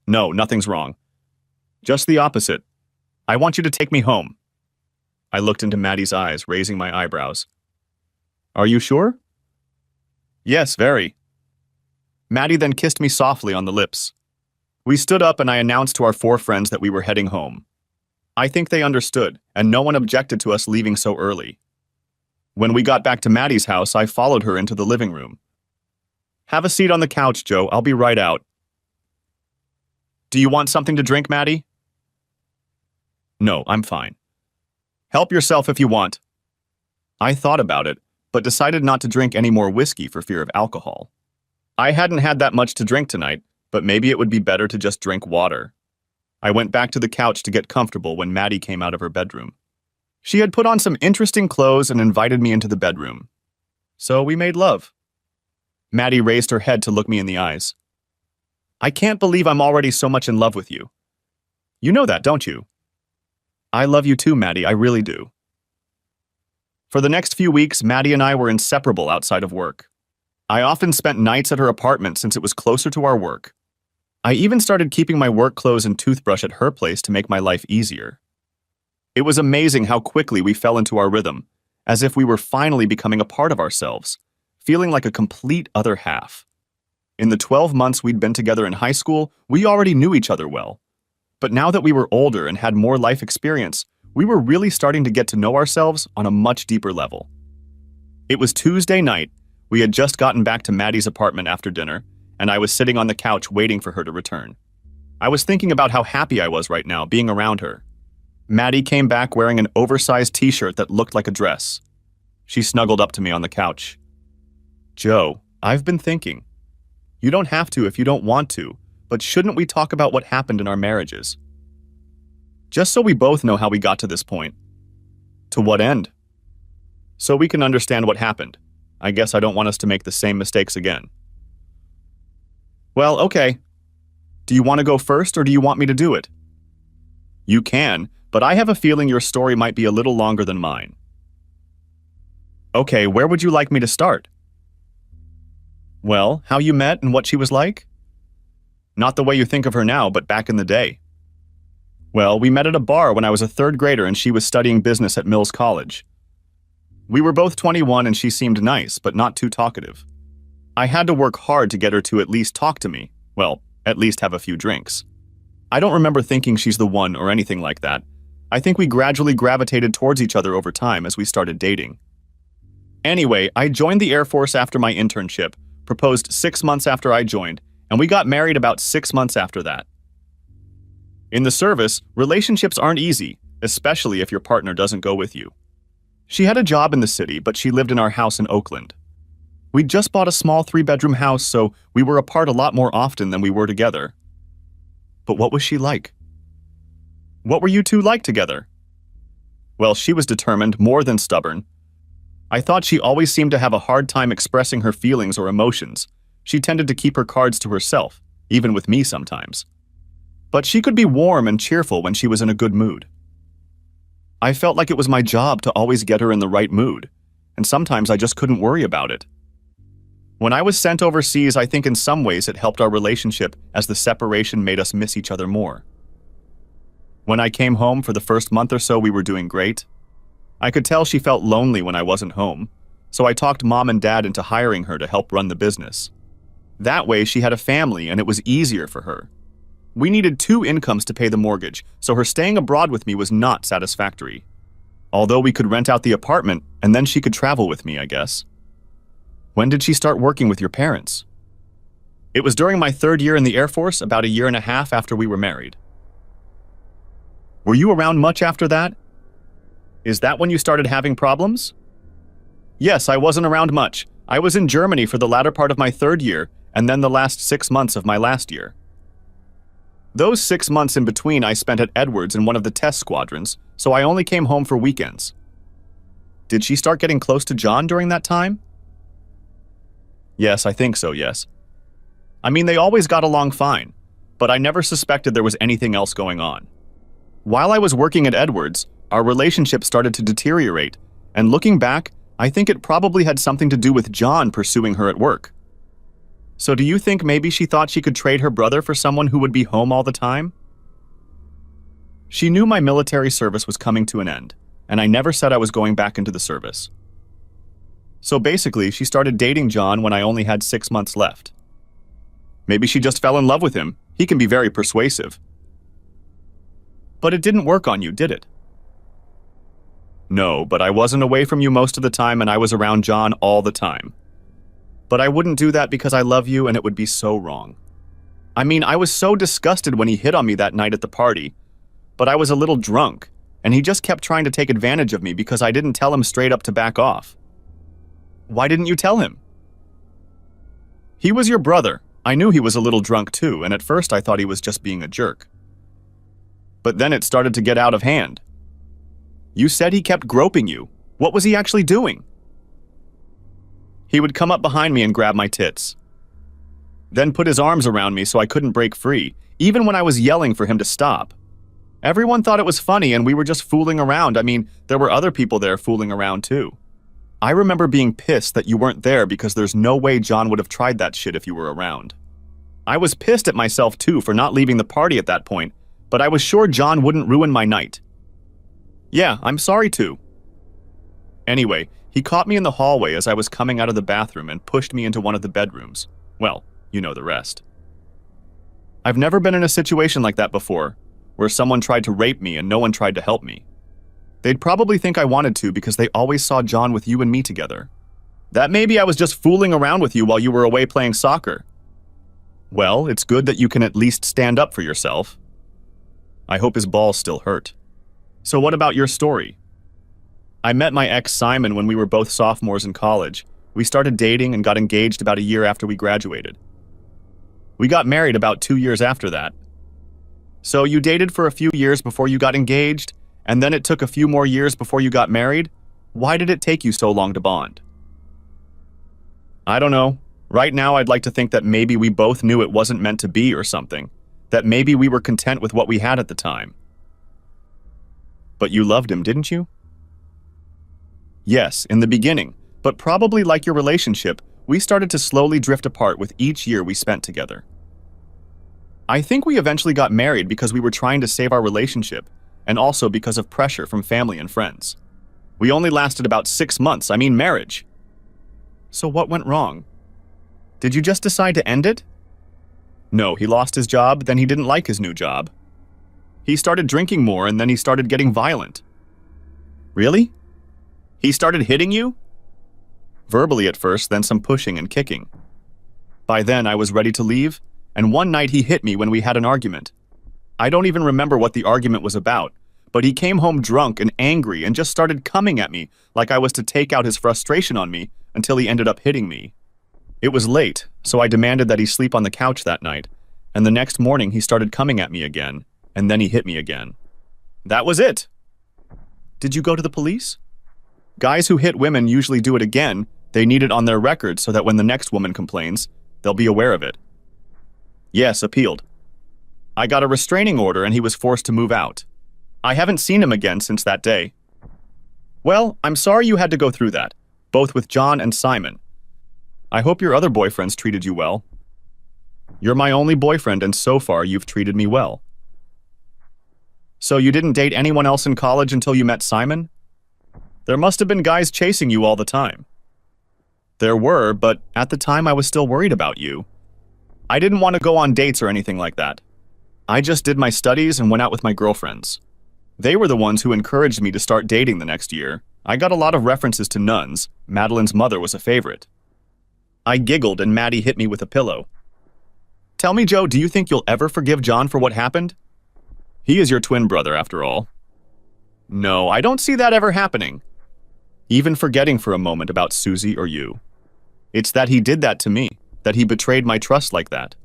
No, nothing's wrong. Just the opposite. I want you to take me home. I looked into Maddie's eyes, raising my eyebrows. Are you sure? Yes, very. Maddie then kissed me softly on the lips. We stood up and I announced to our 4 friends that we were heading home. I think they understood, and no one objected to us leaving so early. When we got back to Maddie's house, I followed her into the living room. Have a seat on the couch, Joe. I'll be right out. Do you want something to drink, Maddie? No, I'm fine. Help yourself if you want. I thought about it, but decided not to drink any more whiskey for fear of alcohol. I hadn't had that much to drink tonight, but maybe it would be better to just drink water. I went back to the couch to get comfortable when Maddie came out of her bedroom. She had put on some interesting clothes and invited me into the bedroom. So we made love. Maddie raised her head to look me in the eyes. I can't believe I'm already so much in love with you. You know that, don't you? I love you too, Maddie, I really do. For the next few weeks, Maddie and I were inseparable outside of work. I often spent nights at her apartment since it was closer to our work. I even started keeping my work clothes and toothbrush at her place to make my life easier. It was amazing how quickly we fell into our rhythm, as if we were finally becoming a part of ourselves, feeling like a complete other half. In the 12 months we'd been together in high school, we already knew each other well. But now that we were older and had more life experience, we were really starting to get to know ourselves on a much deeper level. It was Tuesday night. We had just gotten back to Maddie's apartment after dinner, and I was sitting on the couch waiting for her to return. I was thinking about how happy I was right now being around her. Maddie came back wearing an oversized t-shirt that looked like a dress. She snuggled up to me on the couch. Joe, I've been thinking. You don't have to if you don't want to, but shouldn't we talk about what happened in our marriages? Just so we both know how we got to this point. To what end? so we can understand what happened. I guess I don't want us to make the same mistakes again. Well, okay. Do you want to go first or do you want me to do it? You can, but I have a feeling your story might be a little longer than mine. Okay, where would you like me to start? Well, how you met and what she was like? Not the way you think of her now, but back in the day. Well, we met at a bar when I was a third grader and she was studying business at Mills College. We were both 21 and she seemed nice, but not too talkative. I had to work hard to get her to at least talk to me. Well, at least have a few drinks. I don't remember thinking she's the one or anything like that. I think we gradually gravitated towards each other over time as we started dating. Anyway, I joined the Air Force after my internship, proposed 6 months after I joined, and we got married about 6 months after that. In the service, relationships aren't easy, especially if your partner doesn't go with you. She had a job in the city, but she lived in our house in Oakland. We'd just bought a small 3-bedroom house, so we were apart a lot more often than we were together. But what was she like? What were you two like together? Well, she was determined, more than stubborn. I thought she always seemed to have a hard time expressing her feelings or emotions. She tended to keep her cards to herself, even with me sometimes. But she could be warm and cheerful when she was in a good mood. I felt like it was my job to always get her in the right mood, and sometimes I just couldn't worry about it. When I was sent overseas, I think in some ways it helped our relationship as the separation made us miss each other more. When I came home for the first month or so, we were doing great. I could tell she felt lonely when I wasn't home, so I talked Mom and Dad into hiring her to help run the business. That way, she had a family and it was easier for her. We needed 2 incomes to pay the mortgage, so her staying abroad with me was not satisfactory. Although we could rent out the apartment, and then she could travel with me, I guess. When did she start working with your parents? It was during my 3rd year in the Air Force, about a year and a half after we were married. Were you around much after that? Is that when you started having problems? Yes, I wasn't around much. I was in Germany for the latter part of my 3rd year, and then the last 6 months of my last year. Those 6 months in between I spent at Edwards in one of the test squadrons, so I only came home for weekends. Did she start getting close to John during that time? Yes, I think so, yes. I mean, they always got along fine, but I never suspected there was anything else going on. While I was working at Edwards, our relationship started to deteriorate, and looking back, I think it probably had something to do with John pursuing her at work. So do you think maybe she thought she could trade her brother for someone who would be home all the time? She knew my military service was coming to an end, and I never said I was going back into the service. So basically, she started dating John when I only had 6 months left. Maybe she just fell in love with him. He can be very persuasive. But it didn't work on you, did it? No, but I wasn't away from you most of the time and I was around John all the time. But I wouldn't do that because I love you and it would be so wrong. I mean, I was so disgusted when he hit on me that night at the party, but I was a little drunk, and he just kept trying to take advantage of me because I didn't tell him straight up to back off. Why didn't you tell him? He was your brother. I knew he was a little drunk too, and at first I thought he was just being a jerk. But then it started to get out of hand. You said he kept groping you. What was he actually doing? He would come up behind me and grab my tits. Then put his arms around me so I couldn't break free, even when I was yelling for him to stop. Everyone thought it was funny and we were just fooling around. I mean, there were other people there fooling around too. I remember being pissed that you weren't there because there's no way John would have tried that shit if you were around. I was pissed at myself too for not leaving the party at that point, but I was sure John wouldn't ruin my night. Yeah, I'm sorry too. Anyway, he caught me in the hallway as I was coming out of the bathroom and pushed me into one of the bedrooms. Well, you know the rest. I've never been in a situation like that before, where someone tried to rape me and no one tried to help me. They'd probably think I wanted to because they always saw John with you and me together. That maybe I was just fooling around with you while you were away playing soccer. Well, it's good that you can at least stand up for yourself. I hope his balls still hurt. So what about your story? I met my ex Simon when we were both sophomores in college. We started dating and got engaged about a year after we graduated. We got married about 2 years after that. So you dated for a few years before you got engaged, and then it took a few more years before you got married? Why did it take you so long to bond? I don't know. Right now, I'd like to think that maybe we both knew it wasn't meant to be or something. That maybe we were content with what we had at the time. But you loved him, didn't you? Yes, in the beginning, but probably like your relationship, we started to slowly drift apart with each year we spent together. I think we eventually got married because we were trying to save our relationship, and also because of pressure from family and friends. We only lasted about 6 months, marriage. So what went wrong? Did you just decide to end it? No, he lost his job, then he didn't like his new job. He started drinking more, and then he started getting violent. Really? He started hitting you? Verbally at first, then some pushing and kicking. By then, I was ready to leave, and one night he hit me when we had an argument. I don't even remember what the argument was about, but he came home drunk and angry and just started coming at me like I was to take out his frustration on me until he ended up hitting me. It was late, so I demanded that he sleep on the couch that night, and the next morning he started coming at me again, and then he hit me again. That was it. Did you go to the police? Guys who hit women usually do it again. They need it on their record so that when the next woman complains, they'll be aware of it. Yes, appealed. I got a restraining order and he was forced to move out. I haven't seen him again since that day. Well, I'm sorry you had to go through that, both with John and Simon. I hope your other boyfriends treated you well. You're my only boyfriend, and so far you've treated me well. So you didn't date anyone else in college until you met Simon? There must have been guys chasing you all the time. There were, but at the time I was still worried about you. I didn't want to go on dates or anything like that. I just did my studies and went out with my girlfriends. They were the ones who encouraged me to start dating the next year. I got a lot of references to nuns. Madeline's mother was a favorite. I giggled and Maddie hit me with a pillow. Tell me, Joe, do you think you'll ever forgive John for what happened? He is your twin brother, after all. No, I don't see that ever happening. Even forgetting for a moment about Susie or you. It's that he did that to me, that he betrayed my trust like that.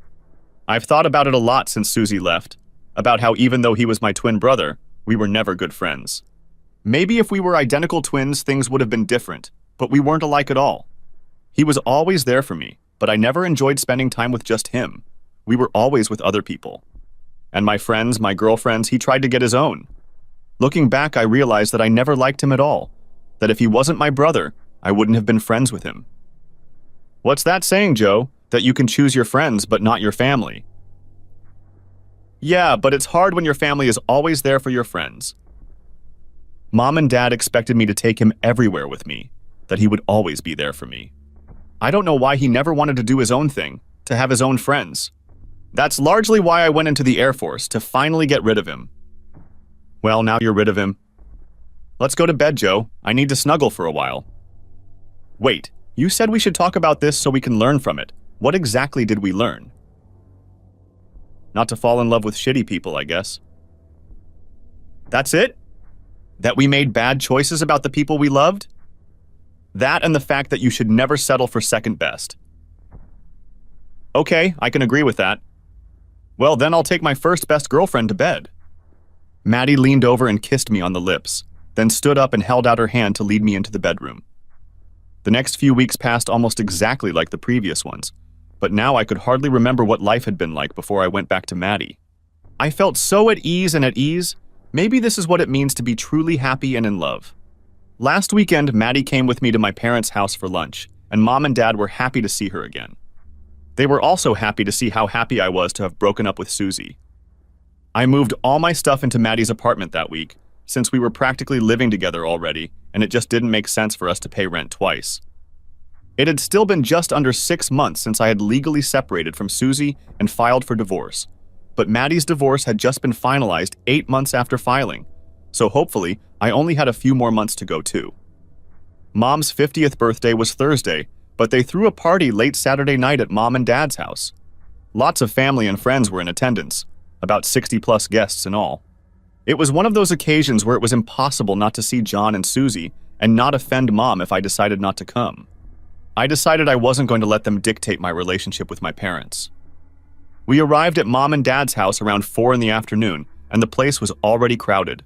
I've thought about it a lot since Susie left, about how even though he was my twin brother, we were never good friends. Maybe if we were identical twins, things would have been different, but we weren't alike at all. He was always there for me, but I never enjoyed spending time with just him. We were always with other people. And my friends, my girlfriends, he tried to get his own. Looking back, I realized that I never liked him at all, that if he wasn't my brother, I wouldn't have been friends with him. What's that saying, Joe? That you can choose your friends, but not your family. Yeah, but it's hard when your family is always there for your friends. Mom and Dad expected me to take him everywhere with me, that he would always be there for me. I don't know why he never wanted to do his own thing, to have his own friends. That's largely why I went into the Air Force, to finally get rid of him. Well, now you're rid of him. Let's go to bed, Joe. I need to snuggle for a while. Wait, you said we should talk about this so we can learn from it. What exactly did we learn? Not to fall in love with shitty people, I guess. That's it? That we made bad choices about the people we loved? That and the fact that you should never settle for second best. Okay, I can agree with that. Well, then I'll take my first best girlfriend to bed. Maddie leaned over and kissed me on the lips, then stood up and held out her hand to lead me into the bedroom. The next few weeks passed almost exactly like the previous ones, but now I could hardly remember what life had been like before I went back to Maddie. I felt so at ease and at ease. Maybe this is what it means to be truly happy and in love. Last weekend, Maddie came with me to my parents' house for lunch, and Mom and Dad were happy to see her again. They were also happy to see how happy I was to have broken up with Susie. I moved all my stuff into Maddie's apartment that week, since we were practically living together already, and it just didn't make sense for us to pay rent twice. It had still been just under 6 months since I had legally separated from Susie and filed for divorce, but Maddie's divorce had just been finalized 8 months after filing, so hopefully I only had a few more months to go too. Mom's 50th birthday was Thursday, but they threw a party late Saturday night at Mom and Dad's house. Lots of family and friends were in attendance, about 60+ guests in all. It was one of those occasions where it was impossible not to see John and Susie and not offend Mom if I decided not to come. I decided I wasn't going to let them dictate my relationship with my parents. We arrived at Mom and Dad's house around 4 in the afternoon, and the place was already crowded.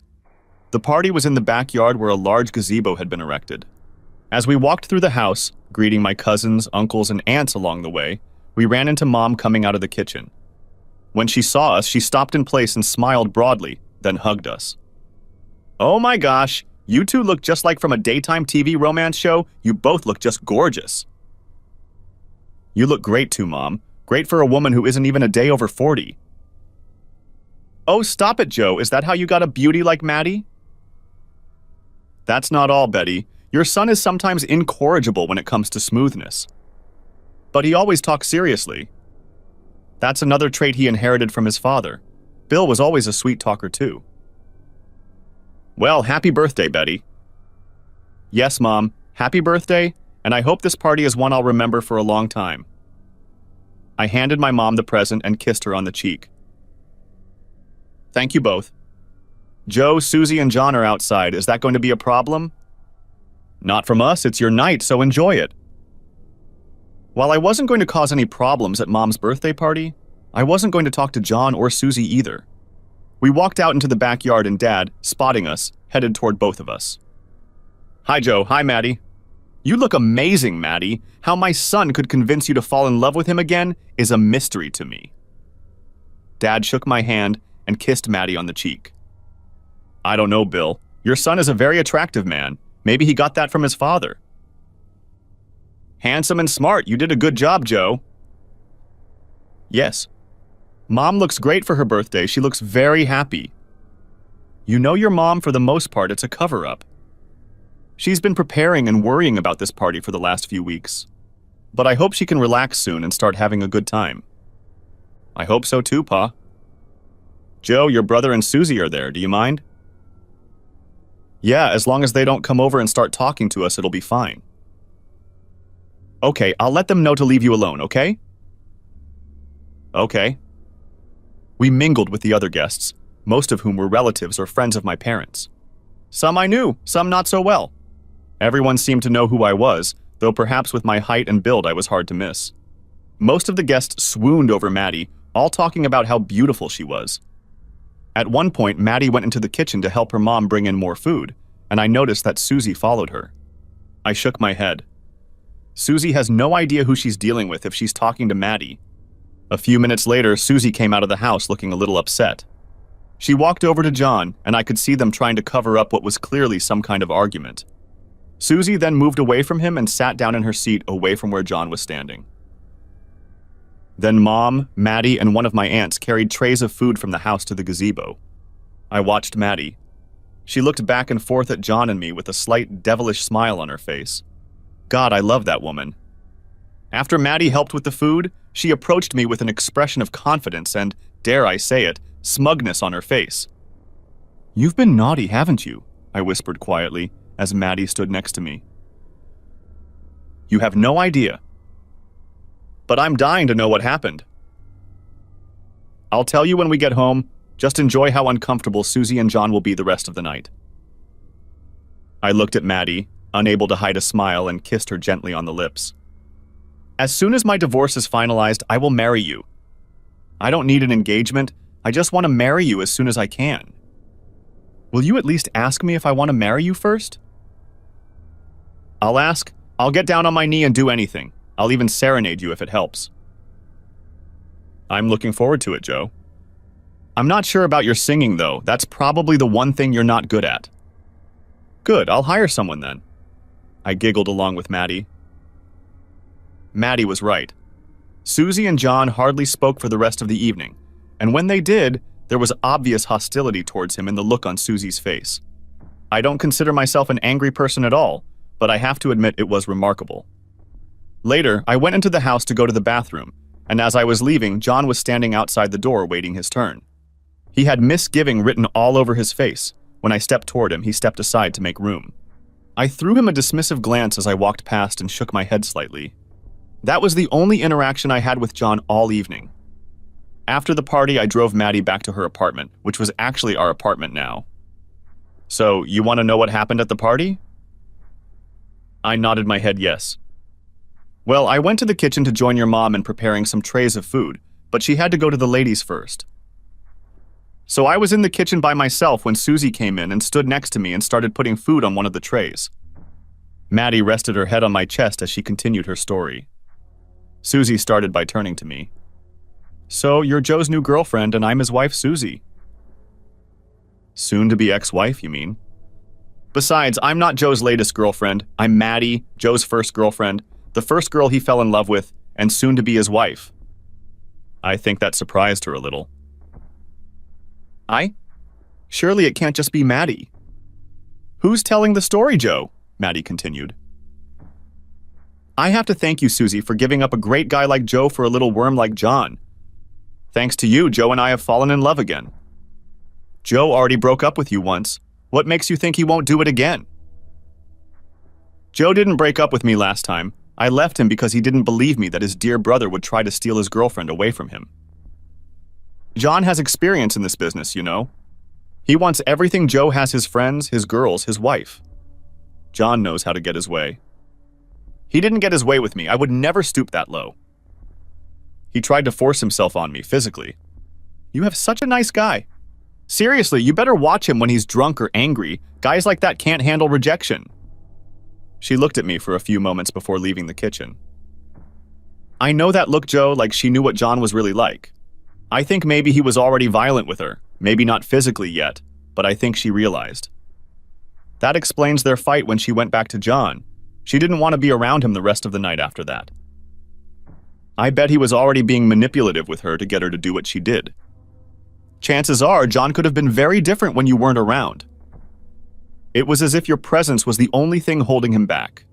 The party was in the backyard where a large gazebo had been erected. As we walked through the house, greeting my cousins, uncles, and aunts along the way, we ran into Mom coming out of the kitchen. When she saw us, she stopped in place and smiled broadly, then hugged us. "Oh my gosh, you two look just like from a daytime TV romance show. You both look just gorgeous." "You look great too, Mom. Great for a woman who isn't even a day over 40. "Oh, stop it, Joe. Is that how you got a beauty like Maddie?" "That's not all, Betty. Your son is sometimes incorrigible when it comes to smoothness. But he always talks seriously. That's another trait he inherited from his father. Bill was always a sweet talker too." "Well, happy birthday, Betty." "Yes, Mom. Happy birthday, and I hope this party is one I'll remember for a long time." I handed my mom the present and kissed her on the cheek. "Thank you both. Joe, Susie, and John are outside. Is that going to be a problem?" "Not from us. It's your night, so enjoy it." While I wasn't going to cause any problems at Mom's birthday party, I wasn't going to talk to John or Susie either. We walked out into the backyard and Dad, spotting us, headed toward both of us. "Hi, Joe. Hi, Maddie." "You look amazing, Maddie. How my son could convince you to fall in love with him again is a mystery to me." Dad shook my hand and kissed Maddie on the cheek. "I don't know, Bill. Your son is a very attractive man. Maybe he got that from his father." "Handsome and smart. You did a good job, Joe." "Yes. Mom looks great for her birthday. She looks very happy." "You know your mom, for the most part, it's a cover-up. She's been preparing and worrying about this party for the last few weeks. But I hope she can relax soon and start having a good time." "I hope so too, Pa." "Joe, your brother and Susie are there. Do you mind?" "Yeah, as long as they don't come over and start talking to us, it'll be fine." "Okay, I'll let them know to leave you alone, okay?" "Okay." We mingled with the other guests, most of whom were relatives or friends of my parents. Some I knew, some not so well. Everyone seemed to know who I was, though perhaps with my height and build I was hard to miss. Most of the guests swooned over Maddie, all talking about how beautiful she was. At one point, Maddie went into the kitchen to help her mom bring in more food, and I noticed that Susie followed her. I shook my head. Susie has no idea who she's dealing with if she's talking to Maddie. A few minutes later, Susie came out of the house looking a little upset. She walked over to John, and I could see them trying to cover up what was clearly some kind of argument. Susie then moved away from him and sat down in her seat away from where John was standing. Then Mom, Maddie, and one of my aunts carried trays of food from the house to the gazebo. I watched Maddie. She looked back and forth at John and me with a slight devilish smile on her face. God, I love that woman. After Maddie helped with the food, she approached me with an expression of confidence and, dare I say it, smugness on her face. "You've been naughty, haven't you?" I whispered quietly as Maddie stood next to me. "You have no idea. But I'm dying to know what happened." "I'll tell you when we get home. Just enjoy how uncomfortable Susie and John will be the rest of the night." I looked at Maddie, unable to hide a smile, and kissed her gently on the lips. "As soon as my divorce is finalized, I will marry you. I don't need an engagement. I just want to marry you as soon as I can. Will you at least ask me if I want to marry you first?" "I'll ask. I'll get down on my knee and do anything. I'll even serenade you if it helps." "I'm looking forward to it, Joe." "I'm not sure about your singing, though. That's probably the one thing you're not good at." "Good, I'll hire someone then." I giggled along with Maddie. Maddie was right. Susie and John hardly spoke for the rest of the evening, and when they did, there was obvious hostility towards him in the look on Susie's face. I don't consider myself an angry person at all, but I have to admit it was remarkable. Later, I went into the house to go to the bathroom, and as I was leaving, John was standing outside the door waiting his turn. He had misgiving written all over his face. When I stepped toward him, he stepped aside to make room. I threw him a dismissive glance as I walked past and shook my head slightly. That was the only interaction I had with John all evening. After the party, I drove Maddie back to her apartment, which was actually our apartment now. "So, you want to know what happened at the party?" I nodded my head yes. "Well, I went to the kitchen to join your mom in preparing some trays of food, but she had to go to the ladies first." So I was in the kitchen by myself when Susie came in and stood next to me and started putting food on one of the trays. Maddie rested her head on my chest as she continued her story. Susie started by turning to me. So you're Joe's new girlfriend and I'm his wife, Susie. Soon-to-be ex-wife, you mean? Besides, I'm not Joe's latest girlfriend. I'm Maddie, Joe's first girlfriend, the first girl he fell in love with, and soon-to-be his wife. I think that surprised her a little. Surely it can't just be Maddie. Who's telling the story, Joe? Maddie continued. I have to thank you, Susie, for giving up a great guy like Joe for a little worm like John. Thanks to you, Joe and I have fallen in love again. Joe already broke up with you once. What makes you think he won't do it again? Joe didn't break up with me last time. I left him because he didn't believe me that his dear brother would try to steal his girlfriend away from him. John has experience in this business, you know. He wants everything Joe has: his friends, his girls, his wife. John knows how to get his way. He didn't get his way with me. I would never stoop that low. He tried to force himself on me physically. You have such a nice guy. Seriously, you better watch him when he's drunk or angry. Guys like that can't handle rejection. She looked at me for a few moments before leaving the kitchen. I know that look, Joe, like she knew what John was really like. I think maybe he was already violent with her. Maybe not physically yet, but I think she realized. That explains their fight when she went back to John. She didn't want to be around him the rest of the night after that. I bet he was already being manipulative with her to get her to do what she did. Chances are John could have been very different when you weren't around. It was as if your presence was the only thing holding him back.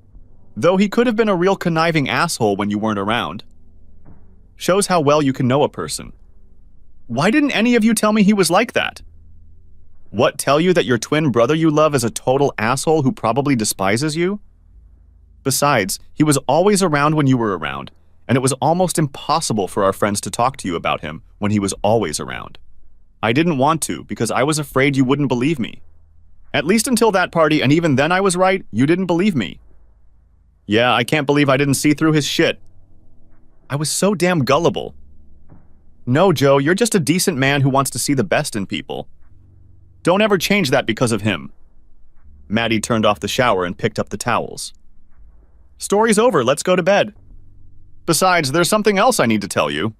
Though he could have been a real conniving asshole when you weren't around. Shows how well you can know a person. Why didn't any of you tell me he was like that? What, tell you that your twin brother you love is a total asshole who probably despises you? Besides, he was always around when you were around, and it was almost impossible for our friends to talk to you about him when he was always around. I didn't want to because I was afraid you wouldn't believe me. At least until that party, and even then I was right, you didn't believe me. Yeah, I can't believe I didn't see through his shit. I was so damn gullible. No, Joe, you're just a decent man who wants to see the best in people. Don't ever change that because of him. Maddie turned off the shower and picked up the towels. Story's over, let's go to bed. Besides, there's something else I need to tell you.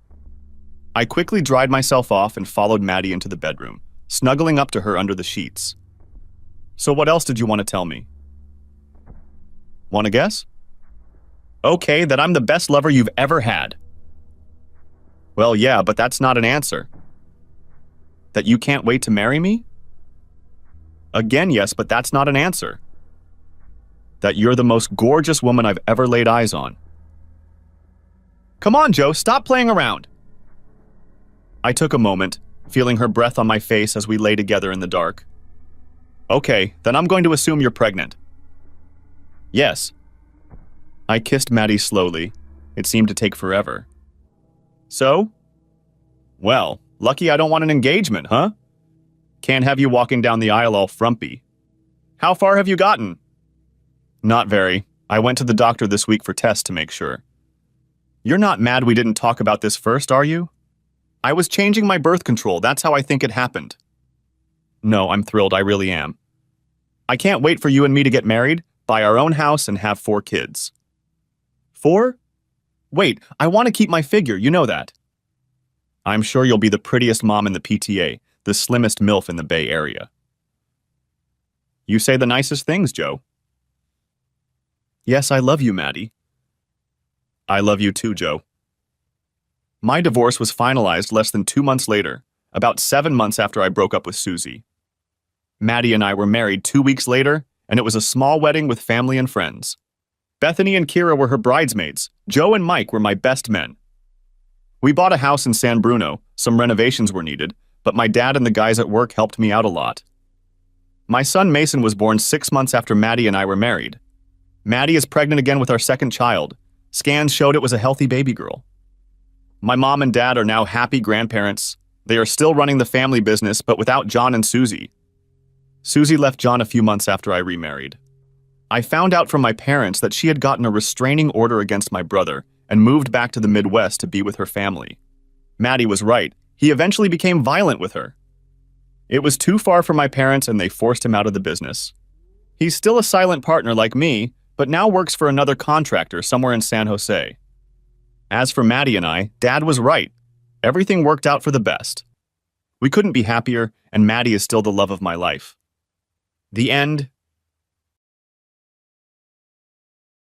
I quickly dried myself off and followed Maddie into the bedroom, snuggling up to her under the sheets. So what else did you want to tell me? Want to guess? Okay, that I'm the best lover you've ever had. Well, yeah, but that's not an answer. That you can't wait to marry me? Again, yes, but that's not an answer. That you're the most gorgeous woman I've ever laid eyes on. Come on, Joe, stop playing around. I took a moment, feeling her breath on my face as we lay together in the dark. Okay, then I'm going to assume you're pregnant. Yes. I kissed Maddie slowly. It seemed to take forever. So? Well, lucky I don't want an engagement, huh? Can't have you walking down the aisle all frumpy. How far have you gotten? Not very. I went to the doctor this week for tests to make sure. You're not mad we didn't talk about this first, are you? I was changing my birth control. That's how I think it happened. No, I'm thrilled. I really am. I can't wait for you and me to get married, buy our own house, and have 4 kids. 4? Wait, I want to keep my figure, you know that. I'm sure you'll be the prettiest mom in the PTA, the slimmest MILF in the Bay Area. You say the nicest things, Joe. Yes, I love you, Maddie. I love you too, Joe. My divorce was finalized less than 2 months later, about 7 months after I broke up with Susie. Maddie and I were married 2 weeks later, and it was a small wedding with family and friends. Bethany and Kira were her bridesmaids. Joe and Mike were my best men. We bought a house in San Bruno. Some renovations were needed, but my dad and the guys at work helped me out a lot. My son Mason was born 6 months after Maddie and I were married. Maddie is pregnant again with our second child. Scans showed it was a healthy baby girl. My mom and dad are now happy grandparents. They are still running the family business, but without John and Susie. Susie left John a few months after I remarried. I found out from my parents that she had gotten a restraining order against my brother and moved back to the Midwest to be with her family. Maddie was right. He eventually became violent with her. It was too far for my parents and they forced him out of the business. He's still a silent partner like me, but now works for another contractor somewhere in San Jose. As for Maddie and I, Dad was right. Everything worked out for the best. We couldn't be happier, and Maddie is still the love of my life. The end,